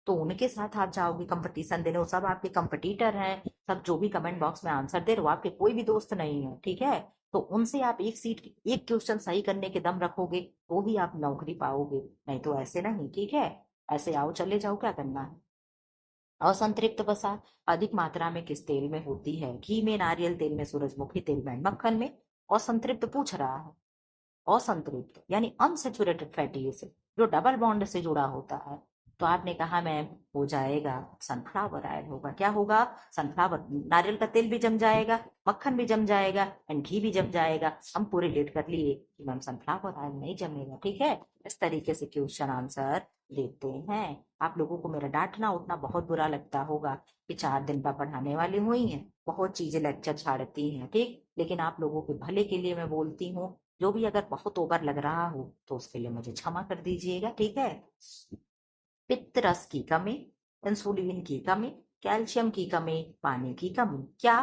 [SPEAKER 1] तो उनके साथ आप जाओगे कंपटीशन देने, वो सब आपके कंपटीटर हैं। सब जो भी कमेंट बॉक्स में आंसर दे रहे हो, आपके कोई भी दोस्त नहीं है, ठीक है। तो उनसे आप एक सीट, एक क्वेश्चन सही करने के दम रखोगे तो ही आप नौकरी पाओगे, नहीं तो ऐसे नहीं, ठीक है। ऐसे आओ चले जाओ, क्या करना है? असंतृप्त वसा अधिक मात्रा में किस तेल में होती है? घी में, नारियल तेल में, सूरजमुखी तेल में, मक्खन में? असंतृप्त पूछ रहा है। असंतृप्त यानी अनसेचुरेटेड फैटी एसिड जो डबल बॉन्ड से जुड़ा होता है, तो आपने कहा मैम हो जाएगा सनफ्लावर ऑयल होगा। क्या होगा? सनफ्लावर, नारियल का तेल भी जम जाएगा, मक्खन भी जम जाएगा एंड घी भी जम जाएगा। हम पूरे डेट कर लिए कि मैम सनफ्लावर ऑयल नहीं जमेगा। ठीक है, इस तरीके से क्वेश्चन आंसर देते हैं। आप लोगों को मेरा डांटना उठना बहुत बुरा लगता होगा कि 4 दिन का पढ़ाने वाली हुई हैं, बहुत चीजें लेक्चर छाड़ती हैं, ठीक, लेकिन आप लोगों के भले के लिए मैं बोलती हूँ। जो भी अगर बहुत ओवर लग रहा हो तो उसके लिए मुझे क्षमा कर दीजिएगा, ठीक है। पित्त रस की कमी, इंसुलिन की कमी, कैल्शियम की कमी, पानी की कमी, क्या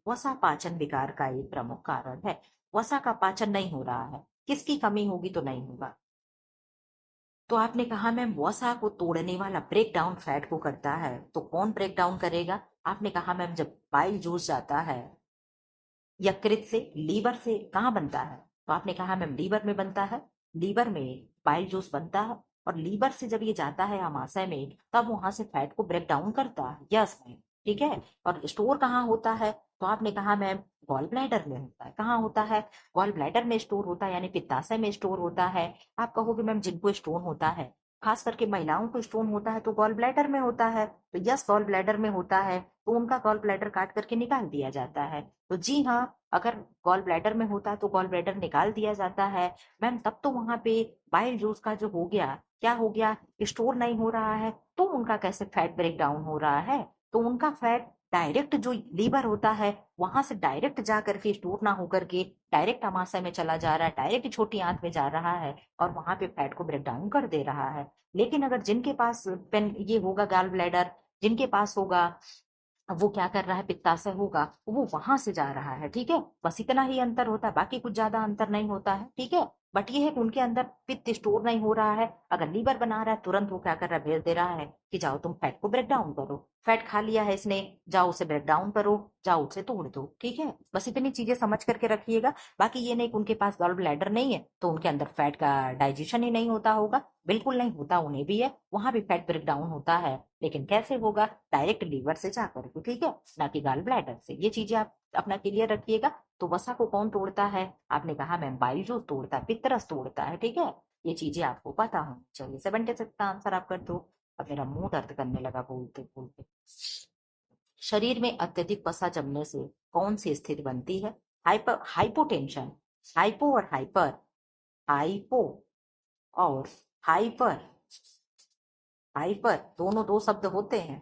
[SPEAKER 1] वसा पाचन विकार का एक प्रमुख कारण है। वसा का पाचन नहीं हो रहा है, किसकी कमी होगी तो नहीं होगा। तो आपने कहा मैम वसा को तोड़ने वाला ब्रेक डाउन फैट को करता है, तो कौन ब्रेक डाउन करेगा? आपने कहा मैम जब बाइल जूस जाता है यकृत से लीवर से कहाँ बनता है, तो आपने कहा मैम लीवर में बनता है। लीवर में बाइल जूस बनता है और लीवर से जब ये जाता है आमाशय में तब वहां से फैट को ब्रेक डाउन करता है। यस मैम, ठीक है। और स्टोर कहाँ होता है, तो आपने कहा मैम गॉल ब्लैडर में होता है। कहाँ होता है? गॉल ब्लैडर में स्टोर होता है, यानी पित्ताशय में स्टोर होता है। आप कहोगे मैम जिनको स्टोन होता है, खास करके महिलाओं को स्टोन होता है, तो गॉल ब्लैडर में होता है। तो यस, गॉल ब्लैडर में होता है, तो उनका गॉल ब्लैडर काट करके निकाल दिया जाता है। तो जी हाँ, अगर गॉल ब्लैडर में होता है तो गॉल ब्लैडर निकाल दिया जाता है। मैम तब तो वहां पे बाइल जूस का जो हो गया, क्या हो गया, स्टोर नहीं हो रहा है, तो उनका कैसे फैट ब्रेक डाउन हो रहा है? तो उनका फैट डायरेक्ट जो लीवर होता है वहां से डायरेक्ट जा करके स्टोर ना होकर के डायरेक्ट आमाशय में चला जा रहा है, डायरेक्ट छोटी आंत में जा रहा है और वहां पे फैट को ब्रेक डाउन कर दे रहा है। लेकिन अगर जिनके पास पेन ये होगा गॉल ब्लैडर, जिनके पास होगा, अब वो क्या कर रहा है, पित्ताशय होगा, वो वहां से जा रहा है। ठीक है, बस इतना ही अंतर होता है, बाकी कुछ ज्यादा अंतर नहीं होता है। ठीक है, बट ये है कि उनके अंदर पित्त स्टोर नहीं हो रहा है। अगर लीवर बना रहा है तुरंत वो क्या कर रहा है, भेज दे रहा है कि जाओ तुम फैट को ब्रेक डाउन करो। फैट खा लिया है इसने, जाओ उसे ब्रेक डाउन करो, जाओ उसे तोड़ दो। ठीक है, बस इतनी चीजें समझ करके रखिएगा। बाकी ये नहीं कि उनके पास गॉल ब्लैडर नहीं है तो उनके अंदर फैट का डाइजेशन ही नहीं होता होगा, बिल्कुल नहीं होता, उन्हें भी है, वहां भी फैट ब्रेक डाउन होता है। लेकिन कैसे होगा? डायरेक्ट लीवर से जाकर के, ठीक है, ना कि गॉल ब्लैडर से। ये चीजें आप अपना क्लियर रखिएगा। तो वसा को कौन तोड़ता है? आपने कहा मैम बाइल जूस तोड़ता है, पित्तरस तोड़ता है। ठीक है, ये चीजें आपको पता हो। चलिए 76 का आंसर आप कर दो। अब मेरा मुंह दर्द करने लगा बोलते बोलते। शरीर में अत्यधिक वसा जमने से कौन सी स्थिति बनती है? हाइपोटेंशन, हाइपो और हाइपर, हाइपो और हाइपर, हाइपर दोनों दो शब्द होते हैं।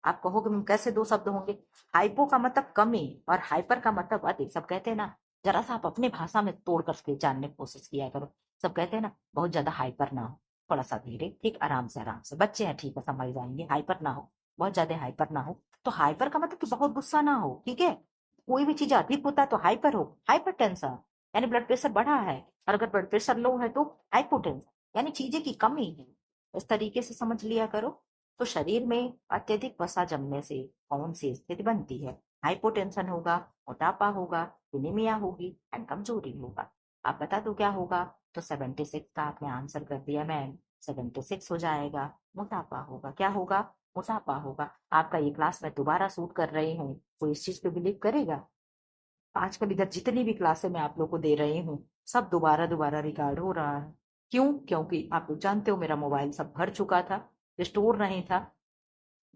[SPEAKER 1] आप कहोगे "मैम, कैसे दो शब्द होंगे?" हाइपो का मतलब कमी और हाइपर का मतलब अधिक। सब कहते हैं ना, जरा सा आप अपने भाषा में तोड़ करके जानने की कोशिश किया करो। सब कहते हैं ना बहुत ज्यादा हाइपर ना हो, थोड़ा सा धीरे, ठीक, आराम से आराम से, बच्चे हैं ठीक है समझ जाएंगे। हाइपर ना हो, बहुत ज्यादा हाइपर ना हो। तो हाइपर का मतलब कि बहुत गुस्सा ना हो, ठीक है। कोई भी चीज अधिक होता है तो हाइपर हो, हाइपर टेंशन यानी ब्लड प्रेशर बढ़ा है, और अगर ब्लड प्रेशर लो है तो हाइपोटेंशन यानी चीजें की कमी है। इस तरीके से समझ लिया करो। तो शरीर में अत्यधिक वसा जमने से कौन सी स्थिति बनती है? हाइपोटेंशन होगा, मोटापा होगा, एनीमिया होगी एंड कमजोरी होगा। आप बता दो क्या होगा। तो 76 का आपने आंसर कर दिया मैम, 76 हो जाएगा, मोटापा होगा। क्या होगा? मोटापा होगा। आपका ये क्लास मैं दोबारा शूट कर रही हूँ, कोई इस चीज पे बिलीव करेगा? आजकल इधर जितनी भी क्लासें मैं आप लोग को दे रही हूँ सब दोबारा दोबारा रिकॉर्ड हो रहा है। क्यों? क्योंकि आप लोग जानते हो मेरा मोबाइल सब भर चुका था, स्टोर नहीं था,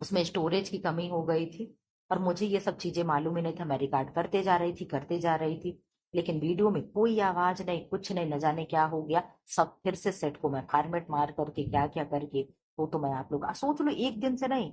[SPEAKER 1] उसमें स्टोरेज की कमी हो गई थी। और मुझे ये सब चीजें मालूम ही नहीं था, मैं रिकॉर्ड करते जा रही थी करते जा रही थी, लेकिन वीडियो में कोई आवाज नहीं, कुछ नहीं, न जाने क्या हो गया। सब फिर से सेट को मैं फॉर्मेट मार करके क्या क्या करके, वो तो मैं आप लोग सोच लो एक दिन से नहीं,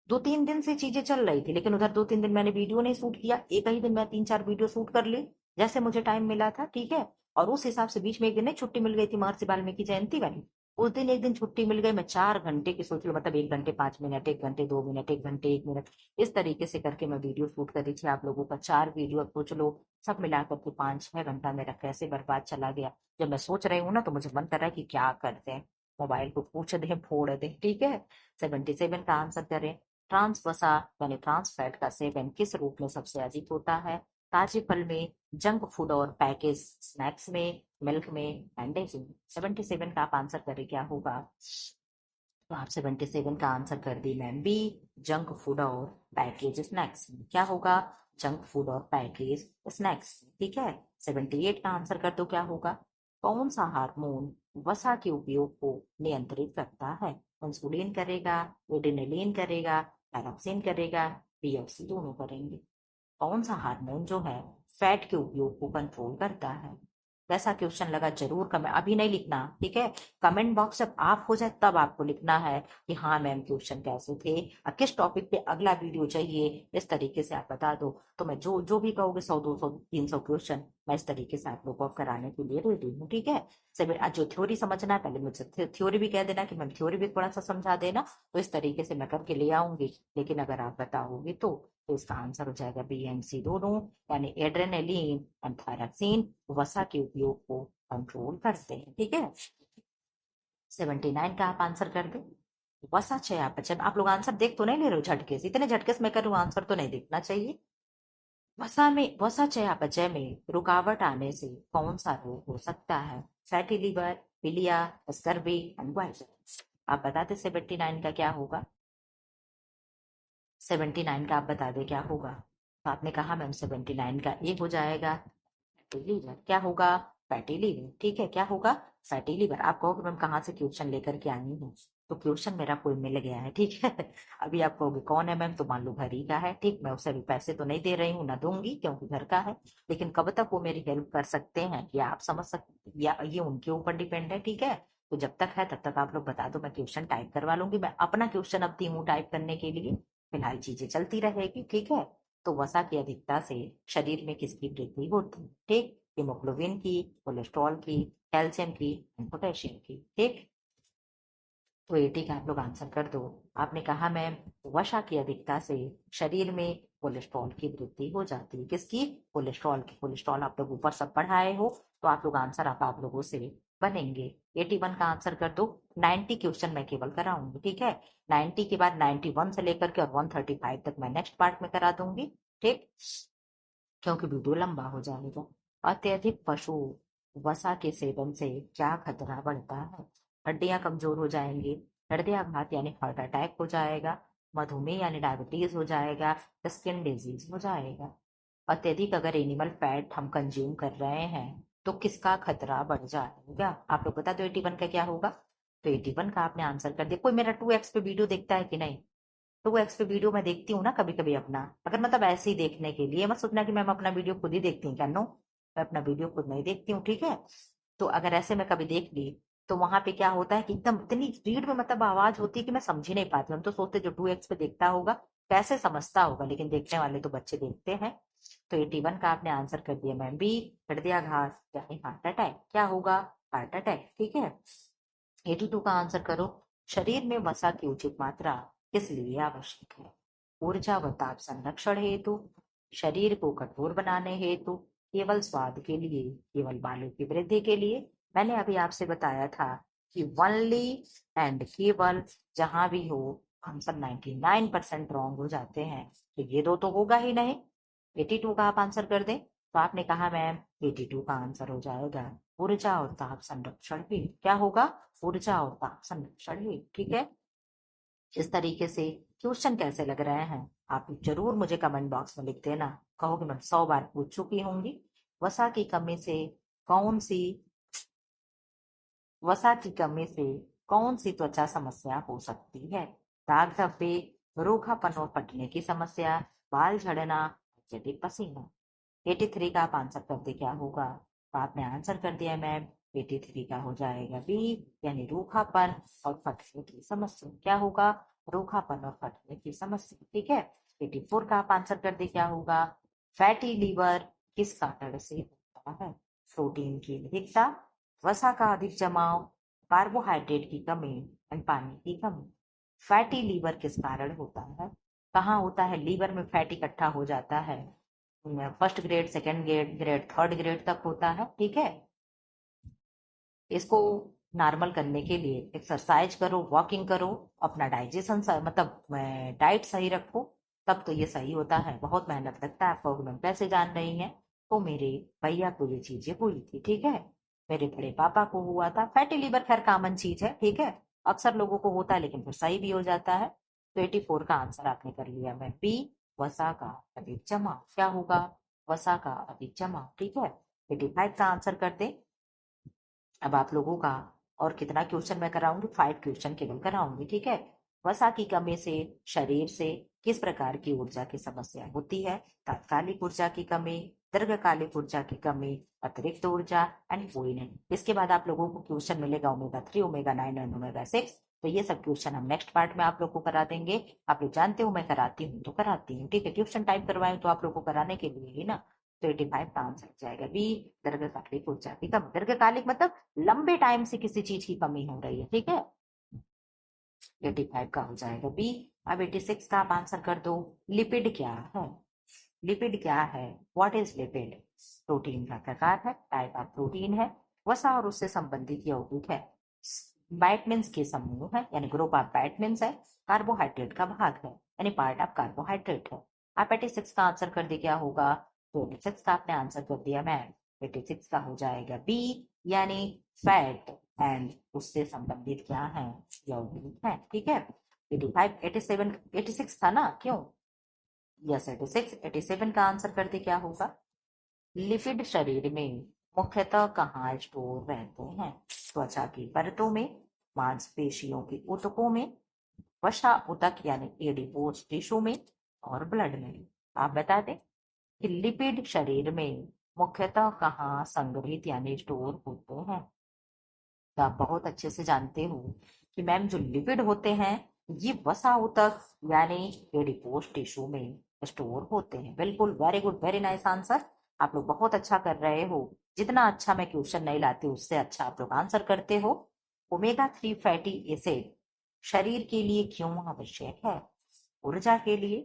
[SPEAKER 1] 2-3 दिन से चीजें चल रही थी। लेकिन उधर 2-3 दिन मैंने वीडियो नहीं शूट किया, एक ही दिन मैं 3-4 वीडियो शूट कर ली जैसे मुझे टाइम मिला था। ठीक है, और उस हिसाब से बीच में एक दिन नहीं छुट्टी मिल गई थी महर्षि वाल्मीकि जयंती वाली, उस दिन एक दिन छुट्टी मिल गई। मैं 4 घंटे की सोच लो, मतलब 1 घंटे 5 मिनट, 1 घंटे 2 मिनट, 1 घंटे 1 मिनट, इस तरीके से करके मैं वीडियो शूट कर रही थी आप लोगों का। 4 वीडियो, अब सोच लो सब मिलाकर के 5-6 घंटा मेरा कैसे बर्बाद चला गया। जब मैं सोच रही हूँ ना तो मुझे मन कर रहा है कि क्या करते हैं, मोबाइल को पूछ दें फोड़ दें। ठीक है, 77 का आंसर करें। ट्रांस वसा यानी ट्रांस फैट का सेवन किस रूप में सबसे अधिक होता है? ताजे फल में, जंक फूड और पैकेज स्नैक्स में, मिल्क में, अंडे में। 77 का आप आंसर करें क्या होगा। तो आप 77 का आंसर कर दी मैम बी, जंक फूड और पैकेज स्नैक्स में। क्या होगा? जंक फूड और पैकेज स्नैक्स। ठीक है, 78 का आंसर कर दो क्या होगा। कौन सा हार्मोन वसा के उपयोग को नियंत्रित करता है? इंसुलिन करेगा, एड्रेनलिन करेगा, पैराक्सिन करेगा, बी और सी दोनों करेंगे। कौन सा हार्मोन जो है फैट के उपयोग को कंट्रोल करता है? कैसा क्वेश्चन लगा जरूर कमेंट, अभी नहीं लिखना, ठीक है? कमेंट बॉक्स जब आप हो जाए तब आपको लिखना है कि हाँ मैम क्वेश्चन कैसे थे और किस टॉपिक पे अगला वीडियो चाहिए। इस तरीके से आप बता दो तो मैं जो जो भी कहोगे 100 200 300 क्वेश्चन मैं इस तरीके से आप लोगों को कराने के लिए रेडी हूँ, ठीक है? सब आज जो थ्योरी समझना है पहले मुझसे थ्योरी भी कह देना कि मैम थ्योरी भी थोड़ा सा समझा देना, तो इस तरीके से मैं करके ले आऊंगी। लेकिन अगर आप बताओगे तो इसका आंसर हो जाएगा बी एंड सी दोनों, यानी एड्रेनलिन एंड थायरक्सिन वसा के उपयोग को कंट्रोल करते हैं, ठीक है? 79 का आप आंसर कर दे। वसा चयापचय, आप लोग आंसर देख तो नहीं ले रहे हो झटके से? इतने झटके से मैं करूँ आंसर तो नहीं देखना चाहिए। वसा चयापचय में रुकावट आने से कौन सा रोग हो सकता है? फैटी लिवर, पीलिया, स्कर्वी एंड वाइल्स। आप बताते 79 का क्या होगा? 79 का आप बता दे क्या होगा? तो आपने कहा मैम 79 का ये हो जाएगा फैटी लीवर। क्या होगा? फैटी लीवर, ठीक है? क्या होगा? Fatty liver. आप कहोगे मैम कहाँ से क्वेश्चन लेकर के आई हूँ, तो क्वेश्चन मेरा कोई मिल गया है, ठीक है? अभी आप कहोगे कौन है मैम, तो मान लो घर ही का है, ठीक? मैं उसे अभी पैसे तो नहीं दे रही हूँ, ना दूंगी क्योंकि घर का है। लेकिन कब तक वो मेरी हेल्प कर सकते हैं या आप समझ सकते, या ये उनके ऊपर डिपेंड है, ठीक है? तो जब तक है तब तक आप लोग बता दो, मैं क्वेश्चन टाइप करवा लूंगी। मैं अपना क्वेश्चन अब दी हूँ टाइप करने के लिए, फिलहाल चीजें चलती रहेगी, ठीक है? तो वसा की अधिकता से शरीर में किसकी वृद्धि होती है? ठीक, हीमोग्लोबिन की, कोलेस्ट्रॉल की, कैल्शियम की, पोटेशियम की, ठीक? तो 80 का आप लोग आंसर कर दो। आपने कहा मैम वसा की अधिकता से शरीर में कोलेस्ट्रॉल की वृद्धि हो जाती है। किसकी? कोलेस्ट्रॉल की। कोलेस्ट्रॉल आप लोग ऊपर सब पढ़ाए हो, तो आप लोग आंसर आप लोगों से बनेंगे। 81 का आंसर कर दो। 90 क्वेश्चन मैं केवल कराऊंगी, ठीक है? 90 के बाद 91 से लेकर के और 135 तक मैं नेक्स्ट पार्ट में करा दूंगी, ठीक? क्योंकि वीडियो लंबा हो जाएगा। अत्यधिक पशु वसा के सेवन से क्या खतरा बढ़ता है? हड्डियां कमजोर हो जाएंगी, हृदयाघात यानी हार्ट अटैक हो जाएगा, मधुमेह यानी डायबिटीज हो जाएगा, स्किन डिजीज हो जाएगा। अत्यधिक अगर एनिमल फैट हम कंज्यूम कर रहे हैं तो किसका खतरा बढ़ जाएगा? आप लोग बता दो 81 का क्या होगा? तो 81 का आपने आंसर कर दिया। कोई मेरा 2x पे वीडियो देखता है कि नहीं? 2x पे वीडियो मैं देखती हूँ ना कभी कभी अपना, अगर मतलब ऐसे ही देखने के लिए मत सोचना कि मैम अपना वीडियो खुद ही देखती हूँ क्या, नो, मैं अपना वीडियो खुद नहीं देखती हूँ, ठीक है? तो अगर ऐसे मैं कभी देख ली तो वहां पे क्या होता है कि एकदम इतनी स्पीड में मतलब आवाज होती है कि मैं समझ ही नहीं पाती। हम तो सोचते जो 2x पे देखता होगा कैसे समझता होगा, लेकिन देखने वाले तो बच्चे देखते हैं। तो 81 का आपने आंसर कर दिया मैम बी, हृदयाघात यानी हार्ट अटैक। क्या होगा? हार्ट अटैक, ठीक है? 82 का आंसर करो। शरीर में वसा की उचित मात्रा किस लिए आवश्यक है? ऊर्जा व ताप संरक्षण हेतु, शरीर को कठोर बनाने हेतु, केवल स्वाद के लिए, केवल बालों की वृद्धि के लिए? मैंने अभी आपसे बताया था कि ओनली एंड केवल, जहां भी हो आंसर 99% रॉन्ग हो जाते हैं, तो ये दो तो होगा ही नहीं। 82 का आप आंसर कर दें। तो आपने कहा मैम 82 का आंसर हो जाएगा ऊर्जा और ताप संरक्षण भी। क्या होगा? ऊर्जा और ताप संरक्षण भी, ठीक है? इस तरीके से क्वेश्चन कैसे लग रहे हैं आप जरूर मुझे कमेंट बॉक्स में लिख देना। कहोगे मैं 100 बार पूछ चुकी होंगी। वसा की कमी से कौन सी वसा की कमी से कौन सी त्वचा समस्या हो सकती है? दाग धब्बे, रूखापन और फटने की समस्या, बाल झड़ना, अत्यधिक पसीना। 83 का आप आंसर कर दे क्या होगा? तो आपने आंसर कर दिया मैम, 83 का हो जाएगा बी, यानी रूखापन और फटने की समस्या। क्या होगा? रूखापन और फटने की समस्या, ठीक है? 84 का आप आंसर कर दे क्या होगा? फैटी लीवर किस कारण से होता है? प्रोटीन की अधिकता, वसा का अधिक जमाव, कार्बोहाइड्रेट की कमी एंड पानी की कमी। फैटी लीवर किस कारण होता है? कहाँ होता है? लीवर में फैट इकट्ठा हो जाता है, first grade, second grade, third grade तक होता है, ठीक है? इसको नॉर्मल करने के लिए एक्सरसाइज करो, वॉकिंग करो, अपना डाइजेशन मतलब डाइट सही रखो, तब तो ये सही होता है। बहुत मेहनत लगता है। आपको मैं कैसे जान रही हैं? तो मेरे भैया को ये चीजें हुई थी, ठीक है? मेरे बड़े पापा को हुआ था। फैटी लीवर खैर कॉमन चीज है, ठीक है? अक्सर लोगों को होता है लेकिन फिर सही भी हो जाता है। तो 84 का आंसर आपने कर लिया मैं बी, वसा का अधिक जमाव। क्या होगा? वसा का अधिक जमाव, ठीक है? 85 का आंसर कर दे। अब आप लोगों का और कितना क्वेश्चन मैं कराऊंगी, 5 क्वेश्चन केवल कराऊंगी, ठीक है। वसा की कमी से शरीर से किस प्रकार की ऊर्जा की समस्या होती है? तात्कालिक ऊर्जा की कमी, दीर्घकालिक ऊर्जा की कमी, अतिरिक्त ऊर्जा एंड कोई नहीं। इसके बाद आप लोगों को क्वेश्चन मिलेगा ओमेगा 3, ओमेगा 9 एंड ओमेगा 6। तो ये सब क्वेश्चन हम नेक्स्ट पार्ट में आप लोग को करा देंगे। आप लोग जानते हो मैं कराती हूँ तो कराती हूँ, ठीक है। क्वेश्चन टाइप करवाए तो आप लोग को कराने के लिए ही ना। तो 85 का आंसर जाएगा बी, दीर्घकालिक ऊर्जा की कमी। दीर्घकालिक मतलब लंबे टाइम से किसी चीज की कमी हो रही है, ठीक है। 85 का हो जाएगा बी। अब 86 का आप आंसर कर दो। लिपिड क्या है? लिपिड क्या है? What is lipid? प्रोटीन का प्रकार है, टाइप ऑफ प्रोटीन है, वसा और उससे संबंधित यौगिक है, वाइटमिन्स के समूह है, यानी ग्रुप ऑफ वाइटमिन्स है, कार्बोहाइड्रेट का भाग है, यानी पार्ट ऑफ कार्बोहाइड्रेट है। आप 86 का आंसर कर दे, क्या होगा? तो 86 का आपने आंसर कर दिया मैम। 86 का हो जाएगा बी, यानी फैट एंड उससे संबंधित क्या है? यौगिक है, ठीक है। 85, 87, 86 था ना, क्यों? यस 86, 87 का आंसर कर दे, क्या होगा? लिपिड शरीर में मुख्यतः कहाँ स्टोर रहते हैं? त्वचा की परतों में, मांसपेशियों के ऊतकों में, वसा ऊतक यानी एडिपोज टिश्यू में, और ब्लड में। आप बता दें कि लिपिड शरीर में मुख्यतः कहाँ संग्रहित यानी स्टोर होते हैं? तो आप बहुत अच्छे से जानते हो कि मैम जो लिपिड होते हैं ये वसा ऊतक यानी एडिपोज टिश्यू में स्टोर होते हैं। बिल्कुल, very good, very nice answer. आप लोग बहुत अच्छा कर रहे हो। जितना अच्छा मैं क्वेश्चन नहीं लाती उससे अच्छा आप लोग आंसर करते हो। ओमेगा 3 फैटी एसिड शरीर के लिए क्यों आवश्यक है? ऊर्जा के लिए,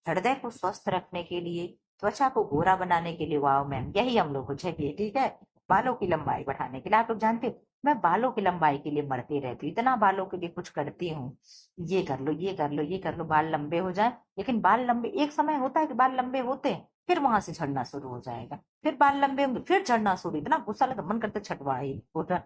[SPEAKER 1] हृदय को स्वस्थ रखने के लिए, त्वचा को गोरा बनाने के लिए। वाह मैम, यही हम लोग को चाहिए, ठीक है। बालों की लंबाई बढ़ाने के लिए। आप लोग जानते हो मैं बालों की लंबाई के लिए मरती रहती हूँ, इतना बालों के लिए कुछ करती हूँ। ये कर लो, ये कर लो, ये कर लो, बाल लंबे हो जाए। लेकिन बाल लंबे एक समय होता है कि बाल लंबे होते हैं, फिर वहां से झड़ना शुरू हो जाएगा, फिर बाल लंबे होंगे, फिर झड़ना शुरू। इतना गुस्सा लगा मन करता छटवा ही पूरा।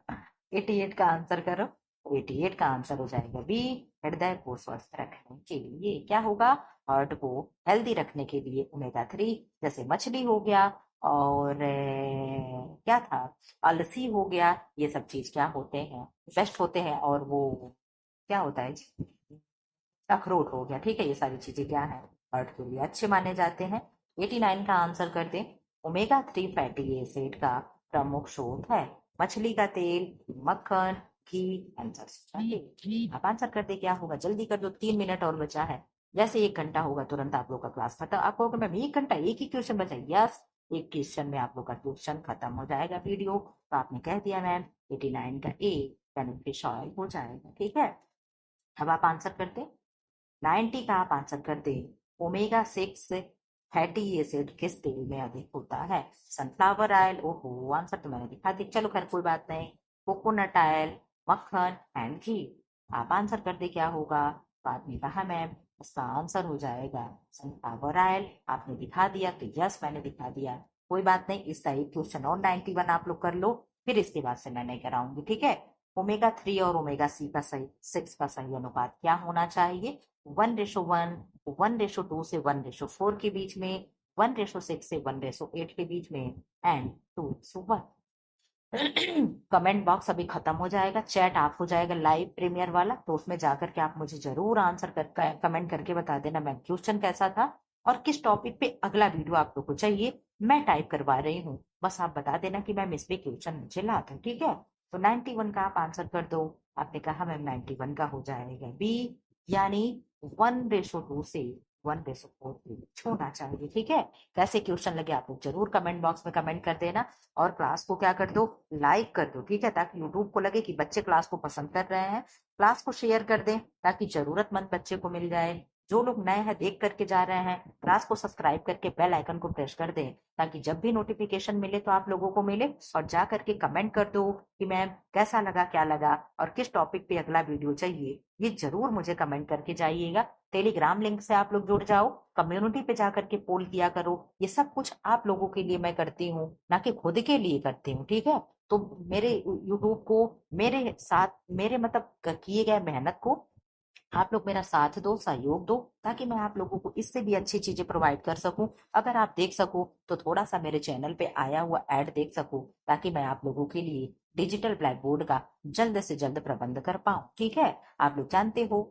[SPEAKER 1] 88 का आंसर करो। 88 का आंसर हो जाएगा बी, हृदय को स्वस्थ रखने के लिए। क्या होगा? हार्ट को हेल्दी रखने के लिए ओमेगा 3, जैसे मछली हो गया, और क्या था, अलसी हो गया, ये सब चीज क्या होते हैं? बेस्ट होते हैं। और वो क्या होता है जी? अखरोट हो गया, ठीक है। ये सारी चीजें क्या है? हार्ट के लिए अच्छे माने जाते हैं। 89 का आंसर कर दें। ओमेगा 3 फैटी एसिड का प्रमुख स्रोत है मछली का तेल, मक्खन, घी। आंसर चाहिए, आप आंसर कर दे, क्या होगा? जल्दी कर दो, 3 मिनट और बचा है। जैसे 1 घंटा होगा तुरंत आप लोग का क्लास खत्म। आप कहोगे मैम 1 घंटा एक ही क्वेश्चन बचा? यस, एक क्वेश्चन में आप लोग का क्वेश्चन खत्म हो जाएगा वीडियो। तो आपने कह दिया मैम 89 का ए, यानी फिश ऑयल हो जाएगा, ठीक है। अब आप आंसर करते, 90 का आप आंसर कर दे। ओमेगा 6 फैटी एसिड किस तेल में अधिक होता है? Sunflower oil. ओहो, आंसर तो मैंने दिखा दी, चलो खैर कोई बात नहीं। कोकोनट ऑयल, मक्खन एंड घी। आप आंसर कर दे, क्या होगा? तो आपने कहा मैम इसका आंसर हो जाएगा सनफ्लावर ऑयल। आपने दिखा दिया तो यस मैंने दिखा दिया। कोई बात नहीं, इसका एक क्वेश्चन और 91 आप लोग कर लो, फिर इसके बाद से मैं नहीं कराऊंगी, ठीक है। ओमेगा 3 और ओमेगा 6 का सही अनुपात क्या होना चाहिए? 1:1, 1:2 से 1:4 के बीच में, 1:6 से 1:8 के बीच में, एंड 2:1। कमेंट बॉक्स अभी खत्म हो जाएगा, चैट आप हो जाएगा लाइव प्रीमियर वाला, तो उसमें जाकर के आप मुझे जरूर आंसर कमेंट करके बता देना मैम क्वेश्चन कैसा था और किस टॉपिक पे अगला वीडियो आप लोग को चाहिए। मैं टाइप करवा रही हूँ, बस आप बता देना कि मैम इस पे क्वेश्चन मुझे ला दो, ठीक है। तो 91 का आप आंसर कर दो। आपने कहा मैम 91 का हो जाएगा बी, यानी 1:2 से 1:4 होना चाहिए, ठीक है। कैसे क्वेश्चन लगे आप लोग जरूर कमेंट बॉक्स में कमेंट कर देना। और क्लास को क्या कर दो, लाइक कर दो, ठीक है, ताकि यूट्यूब को लगे कि बच्चे क्लास को पसंद कर रहे हैं। क्लास को शेयर कर दें ताकि जरूरतमंद बच्चे को मिल जाए। जो लोग नए हैं देख करके जा रहे हैं, क्लास को सब्सक्राइब करके बेल आइकन को प्रेस कर दें ताकि जब भी नोटिफिकेशन मिले तो आप लोगों को मिले। और जा करके कमेंट कर दो कि मैम कैसा लगा, क्या लगा, और किस टॉपिक पे अगला वीडियो चाहिए, ये जरूर मुझे कमेंट करके जाइएगा। टेलीग्राम लिंक से आप लोग जुड़ जाओ, कम्युनिटी पे जाकर के पोल किया करो। ये सब कुछ आप लोगों के लिए मैं करती हूँ, ना कि खुद के लिए करती हूँ, ठीक है। तो मेरे यूट्यूब को, मेरे साथ, मेरे मतलब किए गए मेहनत को आप लोग मेरा साथ दो, सहयोग दो, ताकि मैं आप लोगों को इससे भी अच्छी चीजें प्रोवाइड कर सकूं। अगर आप देख सको तो थोड़ा सा मेरे चैनल पे आया हुआ ऐड देख सको, ताकि मैं आप लोगों के लिए डिजिटल ब्लैक बोर्ड का जल्द से जल्द प्रबंध कर पाऊं। ठीक है, आप लोग जानते हो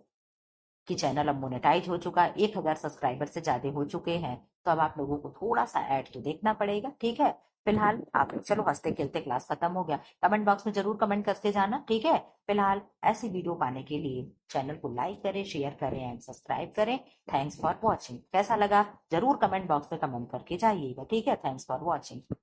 [SPEAKER 1] कि चैनल अब मोनेटाइज हो चुका है, 1,000 सब्सक्राइबर से ज्यादा हो चुके हैं, तो अब आप लोगों को थोड़ा सा ऐड तो देखना पड़ेगा। ठीक है, फिलहाल आप लोग चलो, हंसते खेलते क्लास खत्म हो गया। कमेंट बॉक्स में जरूर कमेंट करते जाना। ठीक है, फिलहाल ऐसी वीडियो पाने के लिए चैनल को लाइक करें, शेयर करें एंड सब्सक्राइब करें। Thanks for watching. कैसा लगा जरूर कमेंट बॉक्स में कमेंट करके जाइएगा। ठीक है, थैंक्स फॉर वॉचिंग।